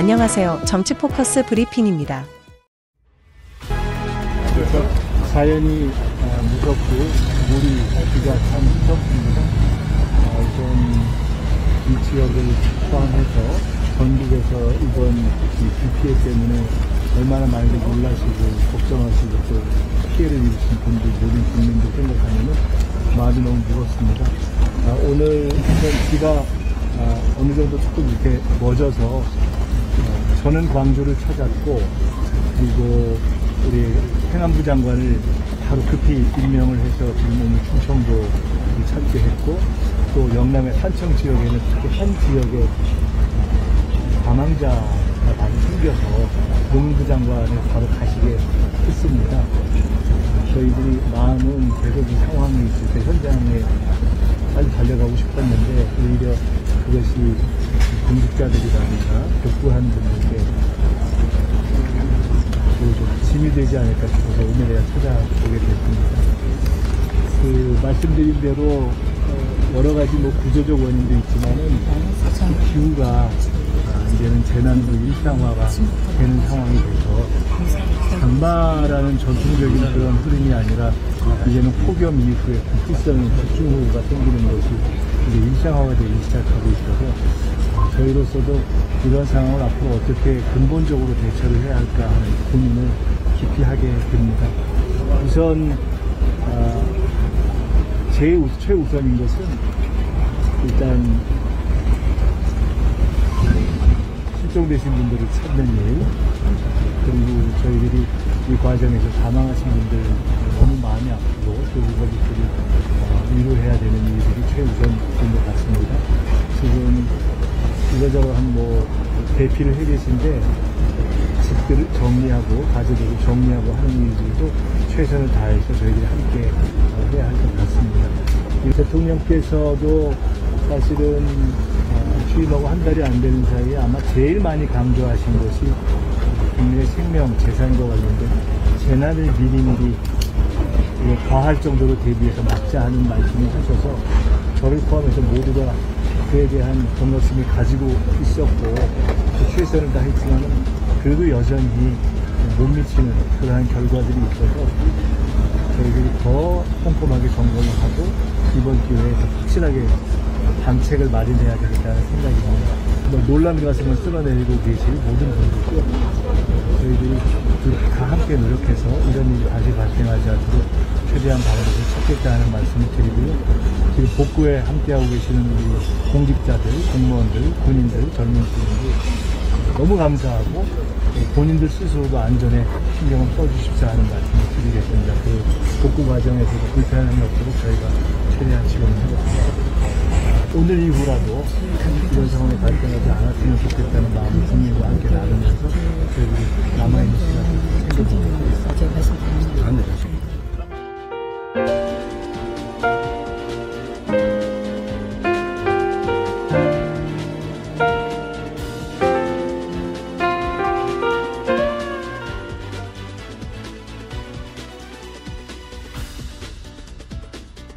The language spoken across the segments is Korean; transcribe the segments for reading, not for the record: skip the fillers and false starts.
안녕하세요. 정치 포커스 브리핑입니다. 그래서 자연이 무섭고 물이 비가 참 무섭습니다. 우선 이 지역을 포함해서 전국에서 이번 비 피해 때문에 얼마나 많이들 놀라시고 걱정하시고 또 피해를 입으신 분들 모든 국민들 생각하면 마음이 너무 무겁습니다. 오늘 비가 어느 정도 조금 이렇게 멎어서 저는 광주를 찾았고 그리고 우리 행안부 장관을 바로 급히 임명을 해서 지금 오늘 충청도 찾게 했고 또 영남의 산청 지역에는 특히 한 지역에 사망자가 많이 생겨서 농부 장관을 바로 가시게 했습니다. 저희들이 마음은 계속 이 상황이 있을 때 현장에 빨리 달려가고 싶었는데 오히려 그것이 공직자들이라든가 격부한 분들께 좀 짐이 되지 않을까 싶어서 오늘 내가 찾아보게 됐습니다. 말씀드린 대로 여러 가지 구조적 원인도 있지만은 기후가 이제는 재난으로 일상화가 되는 상황이 돼서 장마라는 전통적인 그런 흐름이 아니라 이제는 폭염 이후에 불필성 집중호우가 생기는 것이 이제 일상화가 되기 시작하고 있어서 저희로서도 이런 상황을 앞으로 어떻게 근본적으로 대처를 해야 할까 하는 고민을 깊이 하게 됩니다. 우선 최우선인 것은 일단 실종되신 분들을 찾는 일, 그리고 저희들이 이 과정에서 사망하신 분들 너무 마음이 아프고 또 그것들을 위로해야 되는 일들이 최우선인 것 같습니다. 지금 이거저거 대피를 해 계신데 집들을 정리하고 가족들을 정리하고 하는 일들도 최선을 다해서 저희들이 함께 해야 할 것 같습니다. 대통령께서도 사실은 취임하고 한 달이 안 되는 사이에 아마 제일 많이 강조하신 것이 국민의 생명, 재산과 관련된 재난을 미리미리 과할 정도로 대비해서 막자 하는 말씀을 하셔서 저를 포함해서 모두가 그에 대한 경각심을 가지고 있었고 최선을 다했지만 그래도 여전히 못 미치는 그러한 결과들이 있어서 저희들이 더 꼼꼼하게 점검을 하고 이번 기회에 더 확실하게 방책을 마련해야 되겠다는 생각입니다. 놀라는 가슴을 쓸어내리고 계실 모든 분들도 저희들이 다 함께 노력해서 이런 일이 다시 발생하지 않도록 최대한 방법을 찾겠다는 말씀을 드리고요. 지금 복구에 함께하고 계시는 우리 공직자들, 공무원들, 군인들, 젊은 분들 너무 감사하고 본인들 스스로도 안전에 신경을 써주십사 하는 말씀을 드리겠습니다. 그 복구 과정에서도 불편함이 없도록 저희가 최대한 지원을 해보겠습니다. 오늘 이후라도 이런 상황이 발생하지 않았으면 좋겠다는 마음을 국민과 함께 나누면서 저희들이 남아있는 시간을 챙겨보도록 하겠습니다.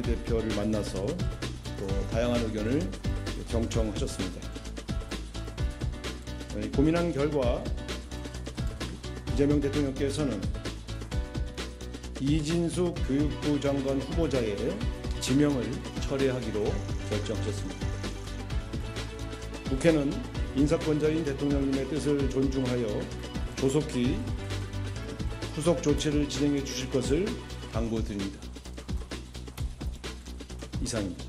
대표를 만나서 또 다양한 의견을 경청하셨습니다. 고민한 결과 이재명 대통령께서는 이진숙 교육부 장관 후보자의 지명을 철회하기로 결정하셨습니다. 국회는 인사권자인 대통령님의 뜻을 존중하여 조속히 후속 조치를 진행해 주실 것을 당부드립니다. 이상입니다.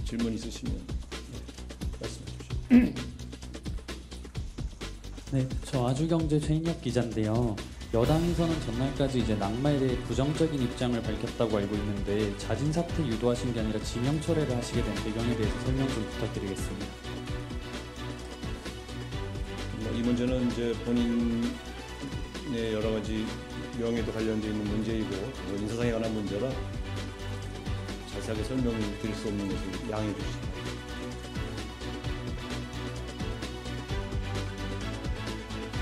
질문 있으시면 말씀해 주십시오. 네, 저 아주경제 최인혁 기자인데요. 여당에서는 전날까지 이제 낙마에 대해 부정적인 입장을 밝혔다고 알고 있는데 자진 사퇴 유도하신 게 아니라 지명 철회를 하시게 된 배경에 대해서 설명 좀 부탁드리겠습니다. 이 문제는 이제 본인의 여러 가지 명예도 관련되어 있는 문제이고 인사상에 관한 문제라 자세하게 설명을 드릴 수 없는 것을 양해해 주시기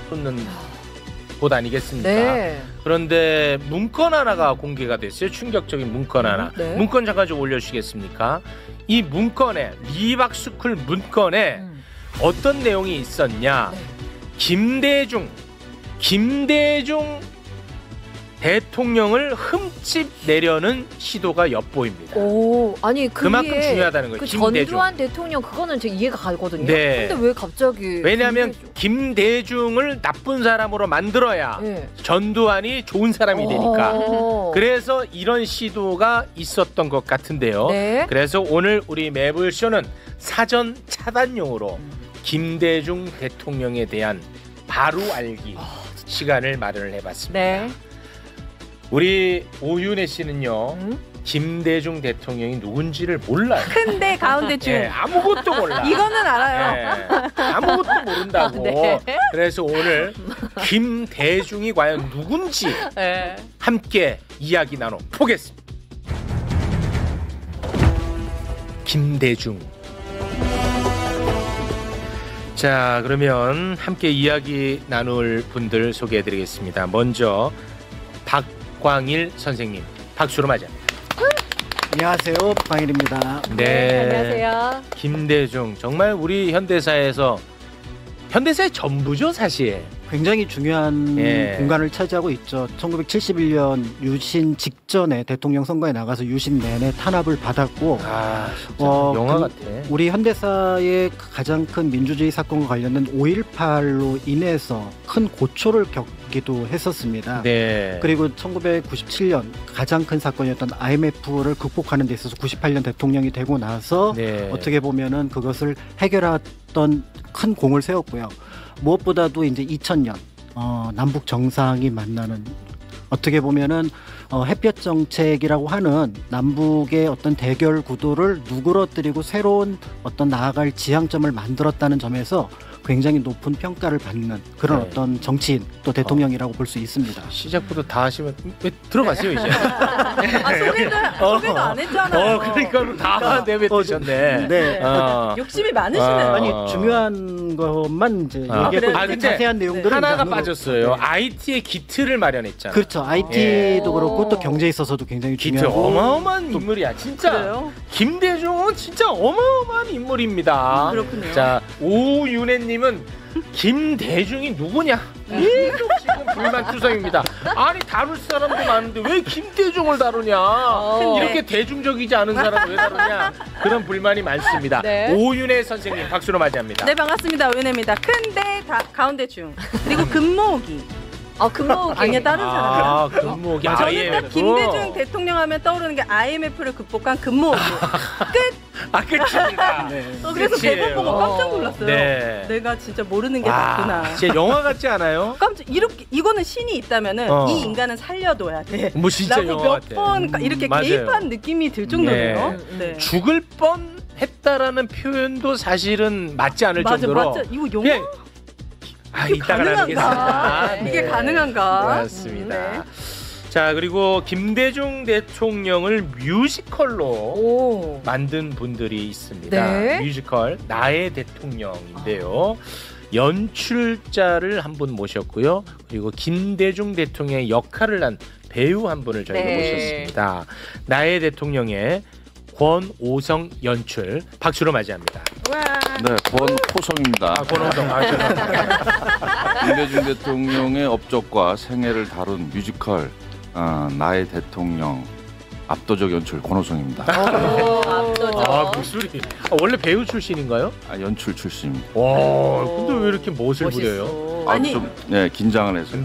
바랍니다. 곳 아니겠습니까? 네. 그런데 문건 하나가 공개가 됐어요. 충격적인 문건 하나. 네. 문건 잠깐 좀 올려주시겠습니까? 이 문건에 리박스쿨 문건에 어떤 내용이 있었냐? 김대중 대통령을 흠집 내려는 시도가 엿보입니다. 오, 아니 그만큼 중요하다는 거예요. 그 김대중. 전두환 대통령 그거는 제 이해가 가거든요. 네. 근데 왜 갑자기? 왜냐하면 김대중을 나쁜 사람으로 만들어야 네. 전두환이 좋은 사람이 되니까. 오. 그래서 이런 시도가 있었던 것 같은데요. 네. 그래서 오늘 우리 매불쇼는 사전 차단용으로 김대중 대통령에 대한 바로 알기 시간을 마련을 해봤습니다. 네. 우리 오윤혜 씨는요, 김대중 대통령이 누군지를 몰라요. 큰데 가운데 중. 예, 아무것도 몰라. 이거는 알아요. 예, 아무것도 모른다고. 네. 그래서 오늘 김대중이 과연 누군지 네. 함께 이야기 나눠 보겠습니다. 김대중. 자, 그러면 함께 이야기 나눌 분들 소개해드리겠습니다. 먼저 박광일 선생님, 박수로 맞이합니다. 안녕하세요, 박광일입니다. 네, 안녕하세요. 김대중, 정말 우리 현대사의 전부죠, 사실. 굉장히 중요한 예. 공간을 차지하고 있죠. 1971년 유신 직전에 대통령 선거에 나가서 유신 내내 탄압을 받았고, 아, 진짜 영화 같아. 우리 현대사의 가장 큰 민주주의 사건과 관련된 5.18로 인해서 큰 고초를 겪기도 했었습니다. 네. 그리고 1997년 가장 큰 사건이었던 IMF를 극복하는 데 있어서 98년 대통령이 되고 나서 네. 어떻게 보면은 그것을 해결했던 큰 공을 세웠고요. 무엇보다도 이제 2000년 남북 정상이 만나는, 어떻게 보면은 햇볕 정책이라고 하는 남북의 어떤 대결 구도를 누그러뜨리고 새로운 어떤 나아갈 지향점을 만들었다는 점에서 굉장히 높은 평가를 받는 그런 네. 어떤 정치인 또 대통령이라고 볼 수 있습니다. 시작부터 다 하시면 왜 들어가세요 이제? 소개도 안 했잖아요. 그러니까 다 내뱉으셨네. 네. 욕심이 많으시네요. 아니 중요한 것만 이제 얘기했고 그래요? 근데 자세한 내용들은 하나가 이제 빠졌어요. 네. IT의 기틀을 마련했잖아. 그렇죠. IT도 예. 그렇고 또 경제에 있어서도 굉장히 기틀 중요하고 어마어마한 인물이야, 진짜. 그래요? 김대중은 진짜 어마어마한 인물입니다. 그렇군요. 자, 오윤혜님은 김대중이 누구냐? 계속 지금 불만투성입니다. 아니 다룰 사람도 많은데 왜 김대중을 다루냐? 이렇게 대중적이지 않은 사람을 왜 다루냐? 그런 불만이 많습니다. 네. 오윤혜 선생님 박수로 맞이합니다. 네, 반갑습니다. 은혜입니다. 큰데 가운데 중. 그리고 금모기. 금모기. 아니, 다른 사람이요. 아, 금모기. 저는 딱 IMF. 김대중 대통령 하면 떠오르는 게 IMF를 극복한 금모기. 끝. 끝입니다. 그래서 끝이에요. 대본 보고 깜짝 놀랐어요. 네. 내가 진짜 모르는 게 맞구나. 진짜 영화 같지 않아요? 이렇게 이거는 신이 있다면은 이 인간은 살려둬야 돼. 뭐 진짜 라고 영화 몇 같아. 번 이렇게 맞아요. 개입한 느낌이 들 정도네요. 네. 죽을 뻔했다라는 표현도 사실은 맞지 않을 정도로. 맞아. 이거 영화 예. 이따가 나누겠습니다. 이게 가능한가? 맞습니다. 네. 자, 그리고 김대중 대통령을 뮤지컬로 만든 분들이 있습니다. 네. 뮤지컬 나의 대통령인데요. 연출자를 한 분 모셨고요. 그리고 김대중 대통령의 역할을 한 배우 한 분을 저희가 네. 모셨습니다. 나의 대통령의 권오성 연출 박수로 맞이합니다. 네, 권호성입니다. 권오성. 김대중 대통령의 업적과 생애를 다룬 뮤지컬 나의 대통령 압도적 연출 권호성입니다. 압도적. 목소리. 원래 배우 출신인가요? 연출 출신입니다. 와, 근데 왜 이렇게 멋을 부려요? 아니, 좀 긴장을 해서.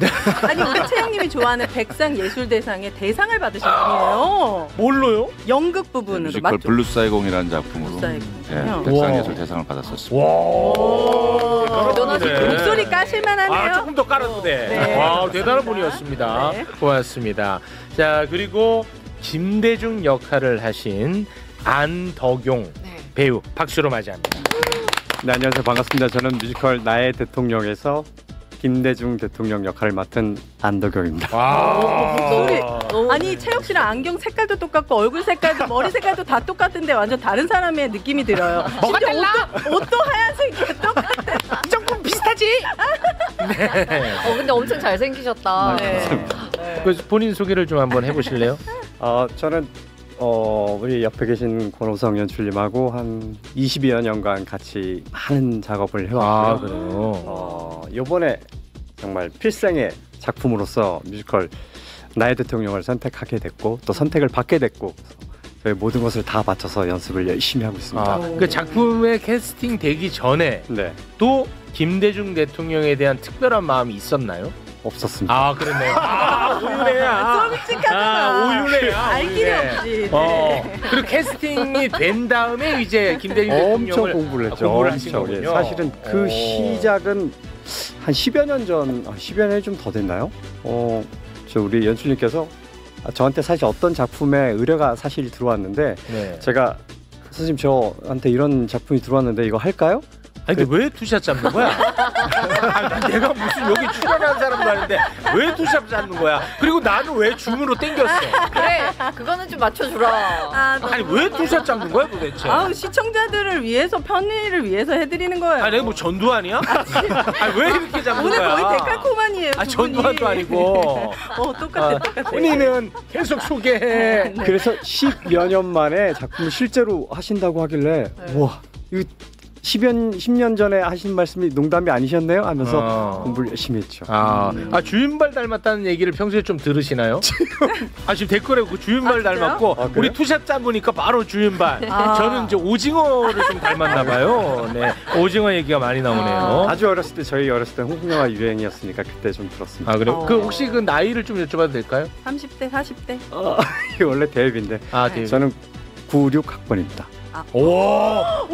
아니 우리 채영님이 좋아하는 백상예술대상의 대상을 받으신 분이에요. 뭘로요? 연극 부분으로 뮤지컬 맞죠? 블루사이공이라는 작품으로 블루사이공이요? 백상예술 대상을 받았었습니다. 와, 대단하시네. 목소리 까실만하네요. 조금 더 깔아도 돼. 네. 와, 대단한 분이었습니다. 네. 고맙습니다. 자, 그리고 김대중 역할을 하신 안덕용 배우 박수로 맞이합니다. 네, 안녕하세요. 반갑습니다. 저는 뮤지컬 나의 대통령에서 김대중 대통령 역할을 맡은 안덕용입니다. 와, 목소리. 아니 채혁 씨랑 안경 색깔도 똑같고 얼굴 색깔도 머리 색깔도 다 똑같은데 완전 다른 사람의 느낌이 들어요. 뭐가 달라? 옷도 하얀색이야 똑같아. 이 정도면 비슷하지? 네. 근데 엄청 잘생기셨다. 네. 그 본인 소개를 좀 한번 해보실래요? 저는 우리 옆에 계신 권호성 연출님하고 한 20여 년간 같이 많은 작업을 해왔고요. 그래요. 이번에 정말 필생의 작품으로서 뮤지컬 나의 대통령을 선택하게 됐고 또 선택을 받게 됐고 저희 모든 것을 다 바쳐서 연습을 열심히 하고 있습니다. 그 작품에 캐스팅 되기 전에 네. 또 김대중 대통령에 대한 특별한 마음이 있었나요? 없었습니다. 아, 그렇네요. 오유래야. 솔직하잖아. 오유래야. 알 길이 없지. 네. 그리고 캐스팅이 된 다음에 이제 김대중 대통령을 엄청 공부를 했죠. 공부를 하신 엄청. 거군요. 예, 사실은 그 시작은 한 10여 년 전, 10여 년이 좀 더 됐나요? 저 우리 연출님께서 저한테 사실 어떤 작품에 의뢰가 사실 들어왔는데 네. 제가 선생님 저한테 이런 작품이 들어왔는데 이거 할까요? 아니 근데 왜 투샷 잡는 거야? 아니, 내가 무슨 여기 출연한 사람도 아닌데 왜 투샷 잡는 거야? 그리고 나는 왜 줌으로 땡겼어? 그래, 그거는 좀 맞춰주라. 아니 왜 투샷 잡는 거야 도대체? 아우, 시청자들을 위해서, 편의를 위해서 해드리는 거예요. 아니 내가 뭐 전두환이야? 아니 왜 이렇게 잡는 오늘 거야? 거의 데칼코만이에요. 아 전두환도 아니고. 똑같아. 본인은 계속 소개해. 그래서 10여 년 만에 작품을 실제로 하신다고 하길래 와 이거 10년 전에 하신 말씀이 농담이 아니셨네요 하면서 공부를 열심히 했죠. 주윤발 닮았다는 얘기를 평소에 좀 들으시나요? 지금 댓글에 그 주윤발 닮았고 우리 투샷 잡으니까 바로 주윤발. 저는 이제 오징어를 좀 닮았나 봐요. 네, 오징어 얘기가 많이 나오네요. 아주 어렸을 때 저희 어렸을 때 홍콩영화 유행이었으니까 그때 좀 들었습니다. 그래요? 그 혹시 그 나이를 좀 여쭤봐도 될까요? 30대, 40대. 이게 원래 대입인데 대입. 저는 96학번입니다. 이거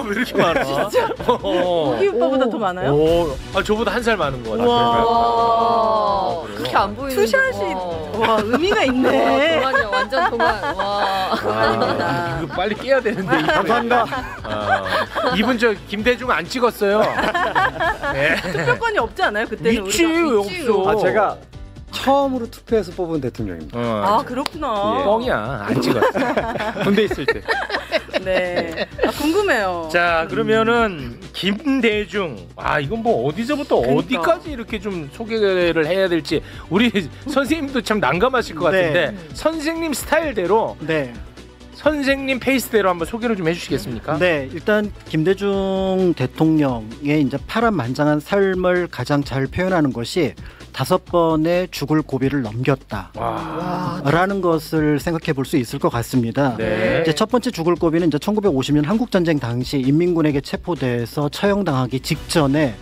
왜 이렇게 많아? 진짜? 우기 오빠보다 더 많아요? 저보다 한 살 많은 거 같아요. 와, 그렇게 안 보이는. 투샷이 와, 의미가 있네. 동안이야, 완전 동안. 와. 이거 빨리 깨야 되는데. 감사합니다. 이분 저 김대중 안 찍었어요. 네. 투표권이 없지 않아요? 그때는 있지, 왜 없어? 제가 처음으로 투표해서 뽑은 대통령입니다. 그렇구나. 뻥이야, 안 찍었어. 군대 있을 때. 네. 궁금해요. 자, 그러면은 김대중. 이건 뭐 어디서부터 어디까지 이렇게 좀 소개를 해야 될지 우리 선생님도 참 난감하실 것 같은데 선생님 스타일대로 선생님 페이스대로 한번 소개를 좀 해주시겠습니까? 네, 일단 김대중 대통령의 이제 파란만장한 삶을 가장 잘 표현하는 것이 5번의 죽을 고비를 넘겼다라는 것을 생각해 볼 수 있을 것 같습니다. 이제 첫 번째 죽을 고비는 이제 1950년 한국전쟁 당시 인민군에게 체포돼서 처형당하기 직전에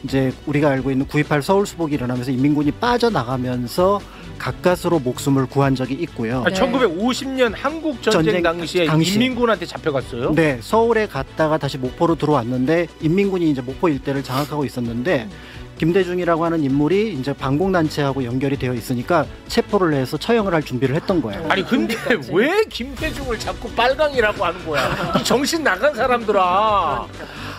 이제 우리가 알고 있는 9.28 서울수복이 일어나면서 인민군이 빠져나가면서 가까스로 목숨을 구한 적이 있고요. 1950년 한국전쟁 당시에 인민군한테 잡혀갔어요? 네, 서울에 갔다가 다시 목포로 들어왔는데 인민군이 이제 목포 일대를 장악하고 있었는데 김대중이라고 하는 인물이 이제 반공단체하고 연결이 되어 있으니까 체포를 해서 처형을 할 준비를 했던 거예요. 아니 근데 왜 김대중을 자꾸 빨강이라고 하는 거야? 이 정신 나간 사람들아.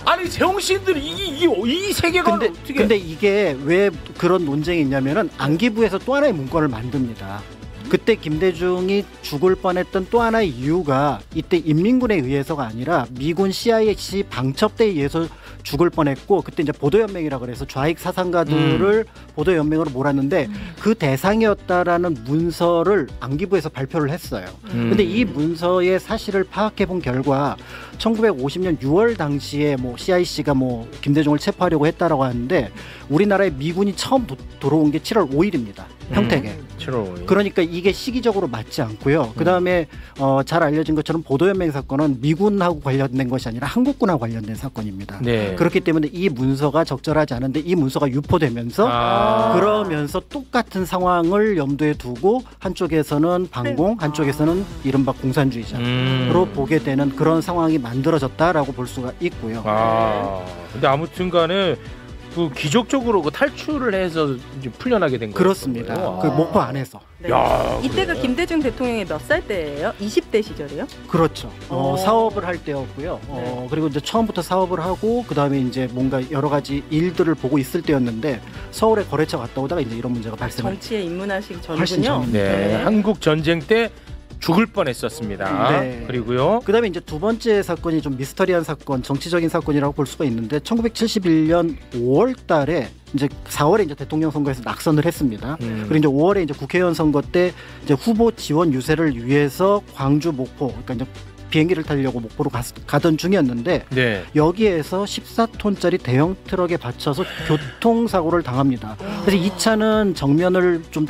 아니 정신들이 이 세계가 어떻게? 근데 이게 왜 그런 논쟁이 있냐면은 안기부에서 또 하나의 문건을 만듭니다. 그때 김대중이 죽을 뻔했던 또 하나의 이유가 이때 인민군에 의해서가 아니라 미군 CIC 방첩대에 의해서 죽을 뻔했고 그때 이제 보도연맹이라 그래서 좌익 사상가들을 보도연맹으로 몰았는데 그 대상이었다라는 문서를 안기부에서 발표를 했어요. 근데 이 문서의 사실을 파악해 본 결과 1950년 6월 당시에 뭐 CIC가 뭐 김대중을 체포하려고 했다라고 하는데 우리나라에 미군이 처음 들어온 게 7월 5일입니다. 평택에. 7월 5일. 그러니까 이게 시기적으로 맞지 않고요. 그다음에 잘 알려진 것처럼 보도연맹 사건은 미군하고 관련된 것이 아니라 한국군하고 관련된 사건입니다. 그렇기 때문에 이 문서가 적절하지 않은데 이 문서가 유포되면서 그러면서 똑같은 상황을 염두에 두고 한쪽에서는 반공, 한쪽에서는 이른바 공산주의자로 보게 되는 그런 상황이 만들어졌다라고 볼 수가 있고요. 근데 아무튼간에 그 기적적으로 그 탈출을 해서 이제 풀려나게 된 거예요. 그렇습니다. 그 목포 안에서. 야, 이때가 김대중 대통령이 몇 살 때예요? 20대 시절이요? 그렇죠. 사업을 할 때였고요. 그리고 이제 처음부터 사업을 하고 그다음에 이제 뭔가 여러 가지 일들을 보고 있을 때였는데 서울에 거래처 갔다 오다가 이제 이런 문제가 발생을. 정치에 입문하시기 훨씬 전이군요. 전입니다. 한국 전쟁 때 죽을 뻔했었습니다. 네. 그리고요. 그다음에 이제 두 번째 사건이 좀 미스터리한 사건, 정치적인 사건이라고 볼 수가 있는데 1971년 5월달에 이제 4월에 이제 대통령 선거에서 낙선을 했습니다. 그리고 이제 5월에 이제 국회의원 선거 때 이제 후보 지원 유세를 위해서 광주, 목포, 그러니까 이제 비행기를 타려고 목포로 가던 중이었는데 네. 여기에서 14톤짜리 대형 트럭에 받쳐서 교통사고를 당합니다. 그래서 이 차는 정면을 좀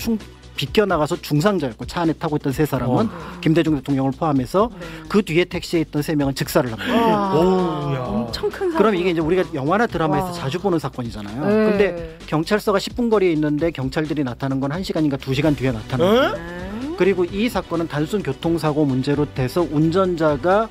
비껴나가서 중상자였고 차 안에 타고 있던 세 사람은 김대중 대통령을 포함해서 그 뒤에 택시에 있던 세 명은 즉사를 합니다. 엄청 큰 사고. 그럼 이게 이제 우리가 영화나 드라마에서 자주 보는 사건이잖아요. 근데 경찰서가 10분 거리에 있는데 경찰들이 나타나는 건 1시간인가 2시간 뒤에 나타납니다. 그리고 이 사건은 단순 교통사고 문제로 돼서 운전자가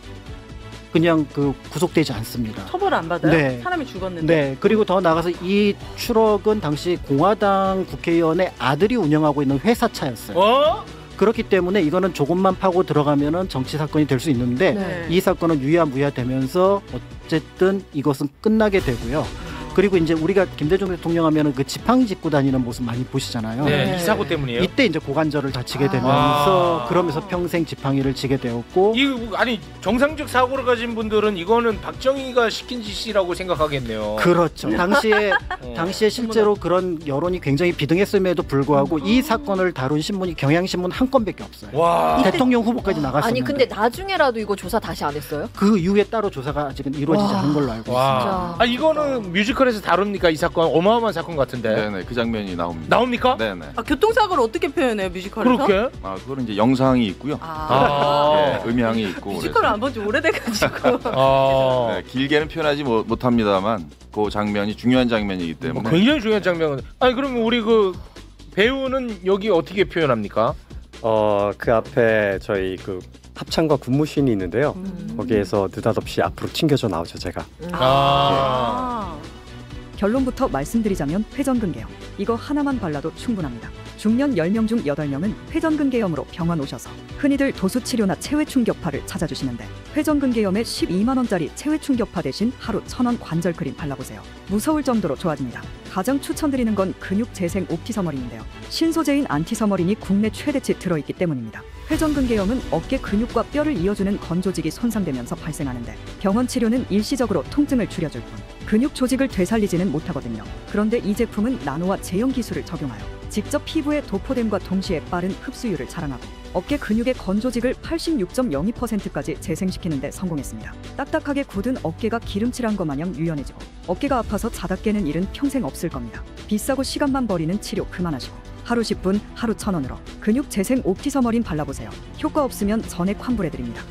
그냥 구속되지 않습니다. 처벌 안 받아요? 네. 사람이 죽었는데. 네. 그리고 더 나가서 이 트럭은 당시 공화당 국회의원의 아들이 운영하고 있는 회사 차였어요. 그렇기 때문에 이거는 조금만 파고 들어가면은 정치 사건이 될 수 있는데 이 사건은 유야무야 되면서 어쨌든 이것은 끝나게 되고요. 그리고 이제 우리가 김대중 대통령 하면은 그 지팡이 짚고 다니는 모습 많이 보시잖아요. 네, 이 사고 때문이에요. 이때 이제 고관절을 다치게 되면서 그러면서 평생 지팡이를 지게 되었고. 아니 정상적 사고를 가진 분들은 이거는 박정희가 시킨 짓이라고 생각하겠네요. 그렇죠. 당시에 실제로 그런 여론이 굉장히 비등했음에도 불구하고 이 사건을 다룬 신문이 경향신문 한 건밖에 없어요. 와. 대통령 후보까지 나갔었는데. 아니 근데 나중에라도 이거 조사 다시 안 했어요? 그 이후에 따로 조사가 아직은 이루어지지 않은 걸로 알고 있습니다. 아 이거는 뮤지컬에서 다룹니까? 이 사건 어마어마한 사건 같은데. 네네, 그 장면이 나옵니다. 나옵니까? 네네. 교통사고를 어떻게 표현해요, 뮤지컬에서? 그렇게? 그거는 이제 영상이 있고요. 네, 음향이 있고. 뮤지컬을 안 본 지 오래돼가지고. 네, 길게는 표현하지 못합니다만 그 장면이 중요한 장면이기 때문에. 굉장히 중요한 장면. 아니 그러면 우리 그 배우는 여기 어떻게 표현합니까? 그 앞에 저희 그 합창과 군무신이 있는데요. 거기에서 느닷없이 앞으로 튕겨져 나오죠, 제가. 결론부터 말씀드리자면 회전근개염. 이거 하나만 발라도 충분합니다. 중년 10명 중 8명은 회전근개염으로 병원 오셔서 흔히들 도수치료나 체외충격파를 찾아주시는데 회전근개염에 12만원짜리 체외충격파 대신 하루 1,000원 관절크림 발라보세요. 무서울 정도로 좋아집니다. 가장 추천드리는 건 근육재생 옵티서머린인데요. 신소재인 안티서머린이 국내 최대치 들어있기 때문입니다. 회전근개염은 어깨 근육과 뼈를 이어주는 건조직이 손상되면서 발생하는데 병원 치료는 일시적으로 통증을 줄여줄 뿐 근육 조직을 되살리지는 못하거든요. 그런데 이 제품은 나노와 제형 기술을 적용하여 직접 피부에 도포됨과 동시에 빠른 흡수율을 자랑하고 어깨 근육의 건조직을 86.02%까지 재생시키는 데 성공했습니다. 딱딱하게 굳은 어깨가 기름칠한 것 마냥 유연해지고 어깨가 아파서 자다 깨는 일은 평생 없을 겁니다. 비싸고 시간만 버리는 치료 그만하시고 하루 10분, 하루 1,000원으로 근육 재생 옵티서머린 발라보세요. 효과 없으면 전액 환불해드립니다.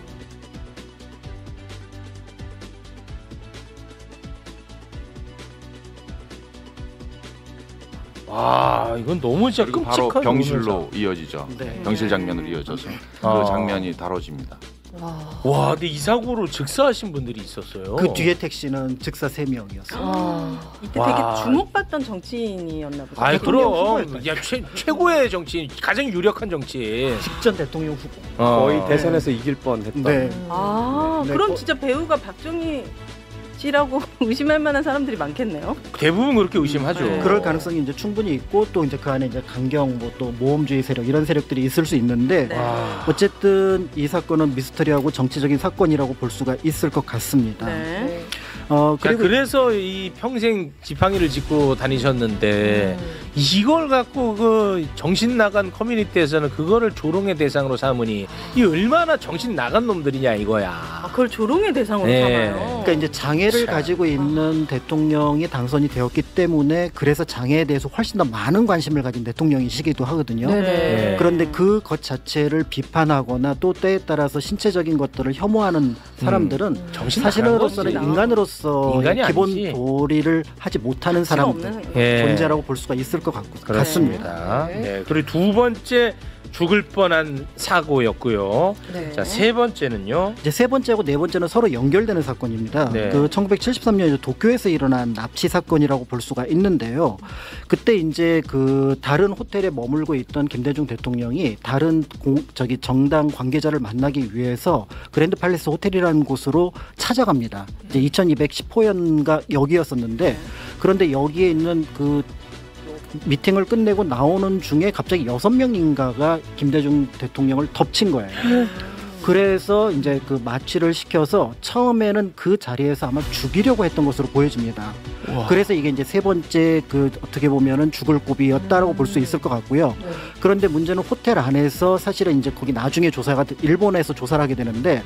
와, 이건 너무 진짜 끔찍한 바로 병실로 오면서. 이어지죠. 네. 병실 장면으로 이어져서 그 장면이 다뤄집니다. 와, 근데 이 사고로 즉사하신 분들이 있었어요. 그 뒤에 택시는 즉사 3명이었어요. 이때 되게 주목받던 정치인이었나 보다. 아이 그럼 야 최고의 정치인, 가장 유력한 정치인. 직전 대통령 후보. 거의 대선에서 이길 뻔했던. 네. 그럼 진짜 배우가 박정희 씨라고 의심할 만한 사람들이 많겠네요. 대부분 그렇게 의심하죠. 그럴 가능성이 이제 충분히 있고 또 이제 그 안에 이제 강경 또 모험주의 세력 이런 세력들이 있을 수 있는데 어쨌든 이 사건은 미스터리하고 정치적인 사건이라고 볼 수가 있을 것 같습니다. 네. 그래서 이 평생 지팡이를 짚고 다니셨는데 이걸 갖고 그 정신 나간 커뮤니티에서는 그거를 조롱의 대상으로 삼으니 이 얼마나 정신 나간 놈들이냐 이거야. 그걸 조롱의 대상으로 삼아요. 그러니까 이제 장애를 가지고 있는 대통령이 당선이 되었기 때문에 그래서 장애에 대해서 훨씬 더 많은 관심을 가진 대통령이시기도 하거든요. 네네. 그런데 그것 자체를 비판하거나 또 때에 따라서 신체적인 것들을 혐오하는 사람들은 사실로서는 인간으로서 기본 아니지. 도리를 하지 못하는 사람들 존재라고 볼 수가 있을 것 같습니다. 네. 그리고 두 번째 죽을 뻔한 사고였고요. 자, 세 번째는요. 이제 세 번째하고 네 번째는 서로 연결되는 사건입니다. 그 1973년 도쿄에서 일어난 납치 사건이라고 볼 수가 있는데요. 그때 이제 그 다른 호텔에 머물고 있던 김대중 대통령이 다른 정당 관계자를 만나기 위해서 그랜드 팔레스 호텔이라는 곳으로 찾아갑니다. 이제 2210호연가 여기였었는데 그런데 여기에 있는 그 미팅을 끝내고 나오는 중에 갑자기 6명인가가 김대중 대통령을 덮친 거예요. 그래서 이제 그 마취를 시켜서 처음에는 그 자리에서 아마 죽이려고 했던 것으로 보여집니다. 우와. 그래서 이게 이제 세 번째 그 어떻게 보면은 죽을 고비였다라고 볼 수 있을 것 같고요. 그런데 문제는 호텔 안에서 사실은 이제 거기 나중에 조사가 일본에서 조사를 하게 되는데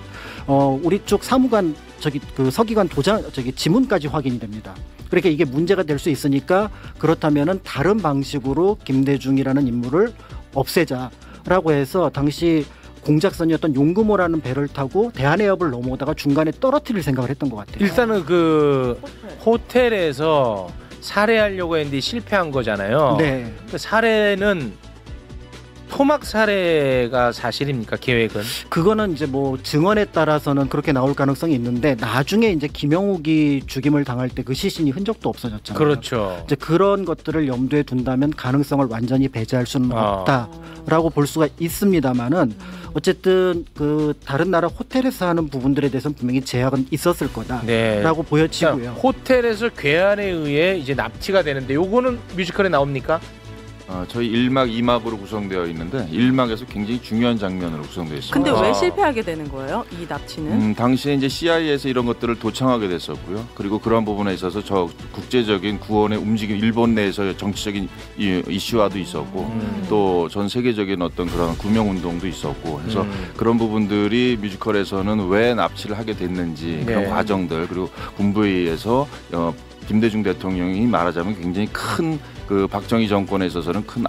우리 쪽 사무관 저기 그 서기관 도장 저기 지문까지 확인이 됩니다. 그러니까 이게 문제가 될 수 있으니까 그렇다면은 다른 방식으로 김대중이라는 인물을 없애자라고 해서 당시 공작선이었던 용금호라는 배를 타고 대한해협을 넘어오다가 중간에 떨어뜨릴 생각을 했던 것 같아요. 일단은 그 호텔에서 살해하려고 했는데 실패한 거잖아요. 네. 그 살해는 토막 살해가 사실입니까? 계획은? 그거는 이제 뭐 증언에 따라서는 그렇게 나올 가능성이 있는데 나중에 이제 김영욱이 죽임을 당할 때 그 시신이 흔적도 없어졌잖아요. 그렇죠. 이제 그런 것들을 염두에 둔다면 가능성을 완전히 배제할 수는 없다라고 볼 수가 있습니다만은 어쨌든 그 다른 나라 호텔에서 하는 부분들에 대해서는 분명히 제약은 있었을 거다라고 보여지고요. 그러니까 호텔에서 괴한에 의해 이제 납치가 되는데 요거는 뮤지컬에 나옵니까? 저희 1막, 2막으로 구성되어 있는데 1막에서 굉장히 중요한 장면으로 구성되어 있습니다. 근데 왜 실패하게 되는 거예요? 이 납치는? 당시에 이제 CIA에서 이런 것들을 도청하게 됐었고요. 그리고 그런 부분에 있어서 저 국제적인 구원의 움직임, 일본 내에서 정치적인 이슈화도 있었고 또 전 세계적인 어떤 그런 구명운동도 있었고 해서 그런 부분들이 뮤지컬에서는 왜 납치를 하게 됐는지 그런 과정들 그리고 군부에 의해서 김대중 대통령이 말하자면 굉장히 큰 그 박정희 정권에 있어서는 큰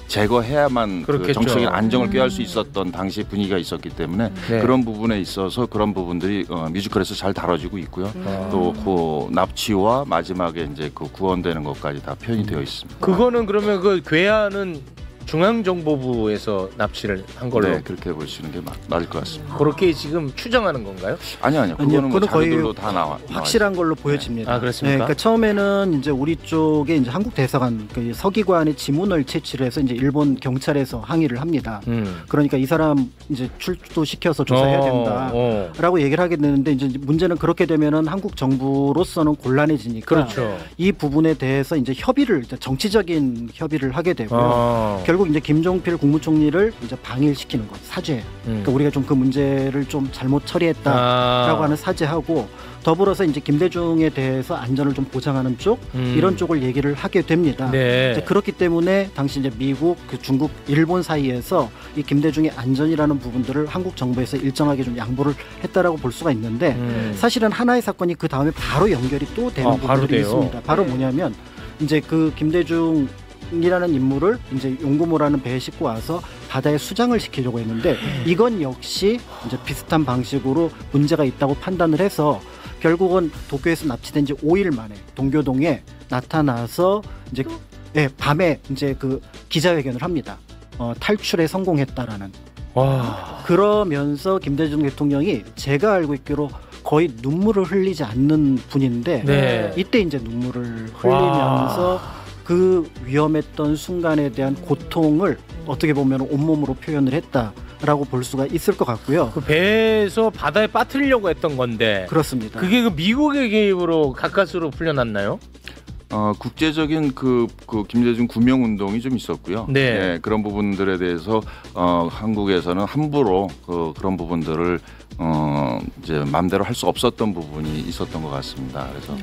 제거해야만 그 정치적인 안정을 꾀할 수 있었던 당시 분위기가 있었기 때문에 그런 부분에 있어서 그런 부분들이 뮤지컬에서 잘 다뤄지고 있고요. 또 그 납치와 마지막에 이제 그 구원되는 것까지 다 표현이 되어 있습니다. 그거는 그러면 그 괴한은 중앙정보부에서 납치를 한 걸로 그렇게 보시는 게 맞을 것 같습니다. 그렇게 지금 추정하는 건가요? 아니요. 그거는 뭐 자료들로 다 확실한 걸로 보여집니다. 그렇습니까? 그러니까 처음에는 이제 우리 쪽에 이제 한국 대사관 그 서기관의 지문을 채취를 해서 이제 일본 경찰에서 항의를 합니다. 그러니까 이 사람 이제 출두시켜서 조사해야 된다라고 얘기를 하게 되는데 이제 문제는 그렇게 되면은 한국 정부로서는 곤란해지니까 그렇죠. 이 부분에 대해서 이제 협의를 정치적인 협의를 하게 되고요. 결국 이제 김종필 국무총리를 이제 방일시키는 것, 사죄. 그러니까 우리가 좀 그 문제를 좀 잘못 처리했다라고 하는 사죄하고 더불어서 이제 김대중에 대해서 안전을 좀 보장하는 쪽 이런 쪽을 얘기를 하게 됩니다. 이제 그렇기 때문에 당시 이제 미국, 그 중국, 일본 사이에서 이 김대중의 안전이라는 부분들을 한국 정부에서 일정하게 좀 양보를 했다라고 볼 수가 있는데 사실은 하나의 사건이 그 다음에 바로 연결이 또 되는 부분들이 있습니다. 바로 뭐냐면 이제 그 김대중 이라는 인물을 이제 용구모라는 배에 싣고 와서 바다에 수장을 시키려고 했는데 이건 역시 이제 비슷한 방식으로 문제가 있다고 판단을 해서 결국은 도쿄에서 납치된 지 5일 만에 동교동에 나타나서 이제 밤에 이제 그 기자회견을 합니다. 탈출에 성공했다라는. 그러면서 김대중 대통령이 제가 알고 있기로 거의 눈물을 흘리지 않는 분인데 이때 이제 눈물을 흘리면서 그 위험했던 순간에 대한 고통을 어떻게 보면 온몸으로 표현을 했다라고 볼 수가 있을 것 같고요. 그 배에서 바다에 빠뜨리려고 했던 건데 그렇습니다. 그게 그 미국의 개입으로 가까스로 풀려났나요? 국제적인 그 김대중 구명운동이 좀 있었고요. 그런 부분들에 대해서 한국에서는 함부로 그런 부분들을 이제 마음대로 할 수 없었던 부분이 있었던 것 같습니다. 그래서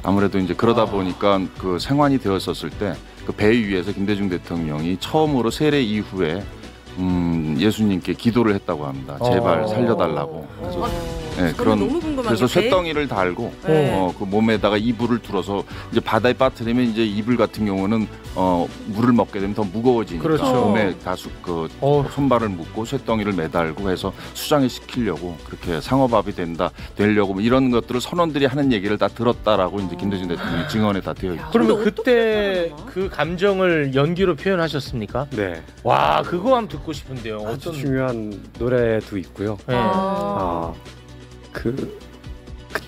아무래도 이제 그러다 보니까 그 생환이 되었었을 때 그 배 위에서 김대중 대통령이 처음으로 세례 이후에 예수님께 기도를 했다고 합니다. 제발 살려달라고. 그래서 그래서 쇳덩이를 달고 그 몸에다가 이불을 둘어서 이제 바다에 빠뜨리면 이제 이불 같은 경우는 물을 먹게 되면 더 무거워지니까 몸에 다 손발을 묶고 쇳덩이를 매달고 해서 수장에 시키려고 그렇게 상어밥이 되려고 뭐 이런 것들을 선원들이 하는 얘기를 다 들었다라고 이제 김대중 대통령이 증언에 다 되어 있죠. 그러면 그때 그 감정을 연기로 표현하셨습니까? 네. 와, 그거 한번 듣고 싶은데요. 아주 중요한 노래도 있고요. 그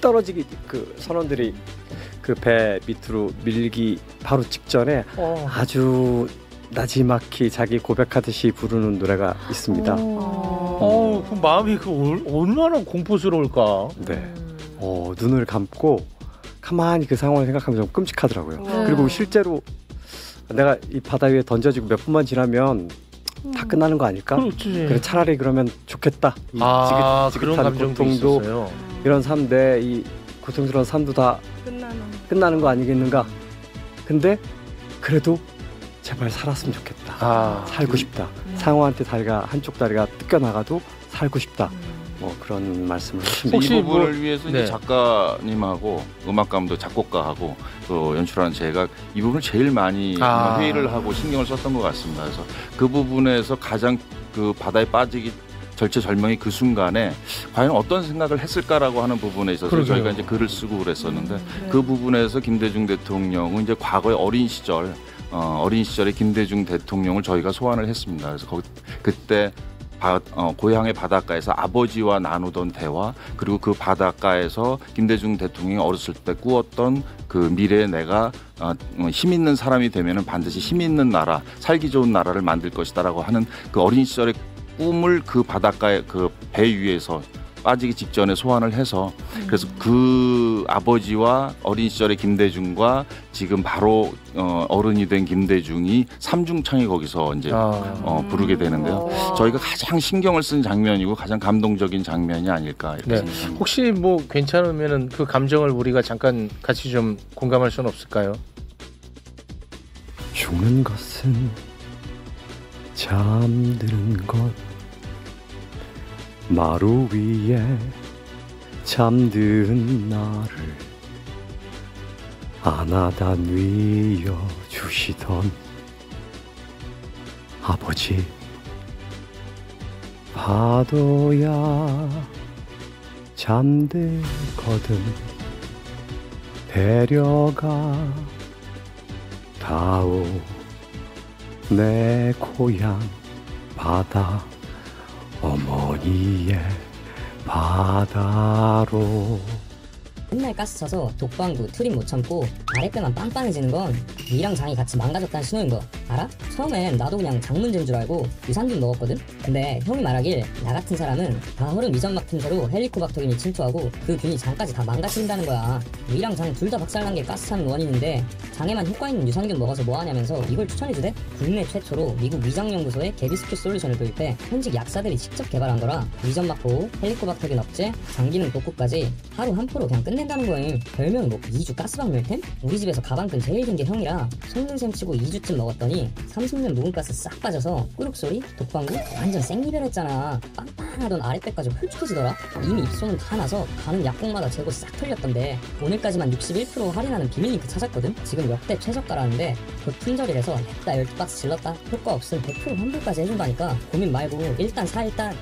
떨어지기 그 선원들이 그 배 밑으로 밀기 바로 직전에 아주 나지막히 자기 고백하듯이 부르는 노래가 있습니다. 그 마음이 얼마나 공포스러울까. 네. 눈을 감고 가만히 그 상황을 생각하면 좀 끔찍하더라고요. 그리고 실제로 내가 이 바다 위에 던져지고 몇 분만 지나면 다 끝나는 거 아닐까? 그래 차라리 그러면 좋겠다. 이 지긋지긋한 고통도 있었어요. 이런 삶인데 이 고통스러운 삶도 다 끝나는 거 아니겠는가? 근데 그래도 제발 살았으면 좋겠다. 살고 싶다. 상어한테 다리가 한쪽 다리가 뜯겨 나가도 살고 싶다. 뭐 그런 말씀을 하십니다. 이 부분을 위해서 이제 작가님하고 음악감독, 작곡가하고 또 연출하는 제가 이 부분을 제일 많이 회의를 하고 신경을 썼던 것 같습니다. 그래서 그 부분에서 가장 그 바다에 빠지기 절체절명의 그 순간에 과연 어떤 생각을 했을까라고 하는 부분에 있어서 저희가 이제 글을 쓰고 그랬었는데 그 부분에서 김대중 대통령은 이제 과거의 어린 시절의 김대중 대통령을 저희가 소환을 했습니다. 그래서 그때 고향의 바닷가에서 아버지와 나누던 대화, 그리고 그 바닷가에서 김대중 대통령이 어렸을 때 꾸었던 그 미래에 내가 힘 있는 사람이 되면은 반드시 힘 있는 나라, 살기 좋은 나라를 만들 것이다라고 하는 그 어린 시절의 꿈을 그 바닷가의 그 배 위에서 빠지기 직전에 소환을 해서 그래서 그 아버지와 어린 시절의 김대중과 지금 바로 어른이 된 김대중이 삼중창이 거기서 이제 부르게 되는데요. 저희가 가장 신경을 쓴 장면이고 가장 감동적인 장면이 아닐까 이렇게 생각합니다. 혹시 뭐 괜찮으면은 그 감정을 우리가 잠깐 같이 좀 공감할 수는 없을까요? 죽는 것은 잠드는 것, 마루 위에 잠든 나를 안아다 뉘어주시던 아버지. 파도야 잠들거든 데려가 다오 내 고향 바다, 어머니의 바다로. 맨날 가스 쳐서 독방구 트림 못 참고 아랫배만 빵빵해지는 건 위랑 장이 같이 망가졌다는 신호인 거 알아? 처음엔 나도 그냥 장문제인 줄 알고 유산균 먹었거든? 근데 형이 말하길 나 같은 사람은 가허른 위점막 틈새로 헬리코박터균이 침투하고 그 균이 장까지 다 망가뜨린다는 거야. 위랑 장 둘 다 박살난 게 가스 차는 원인인데 장에만 효과 있는 유산균 먹어서 뭐하냐면서 이걸 추천해주대? 국내 최초로 미국 위장연구소에 개비스큐 솔루션을 도입해 현직 약사들이 직접 개발한 거라 위점막 보호, 헬리코박터균 억제, 장기능 복구까지 하루 한 포로 그냥 끝낸다는 거임. 별명이 뭐 2주 가스박멸템? 우리 집에서 가방끈 제일 긴 게 형이라 속는셈 치고 2주쯤 먹었더니 30년 묵은 가스 싹 빠져서 꾸룩소리, 독방구 완전 생리별했잖아. 빵빵하던 아랫배까지 홀쭉해지더라. 이미 입소문 다 나서 가는 약국마다 재고 싹 털렸던데 오늘까지만 61% 할인하는 비밀 링크 찾았거든? 지금 역대 최저가라는데 곧 품절이라서 냈다 12박스 질렀다 효과 없음 100% 환불까지 해준다니까 고민 말고 일단 사. 일단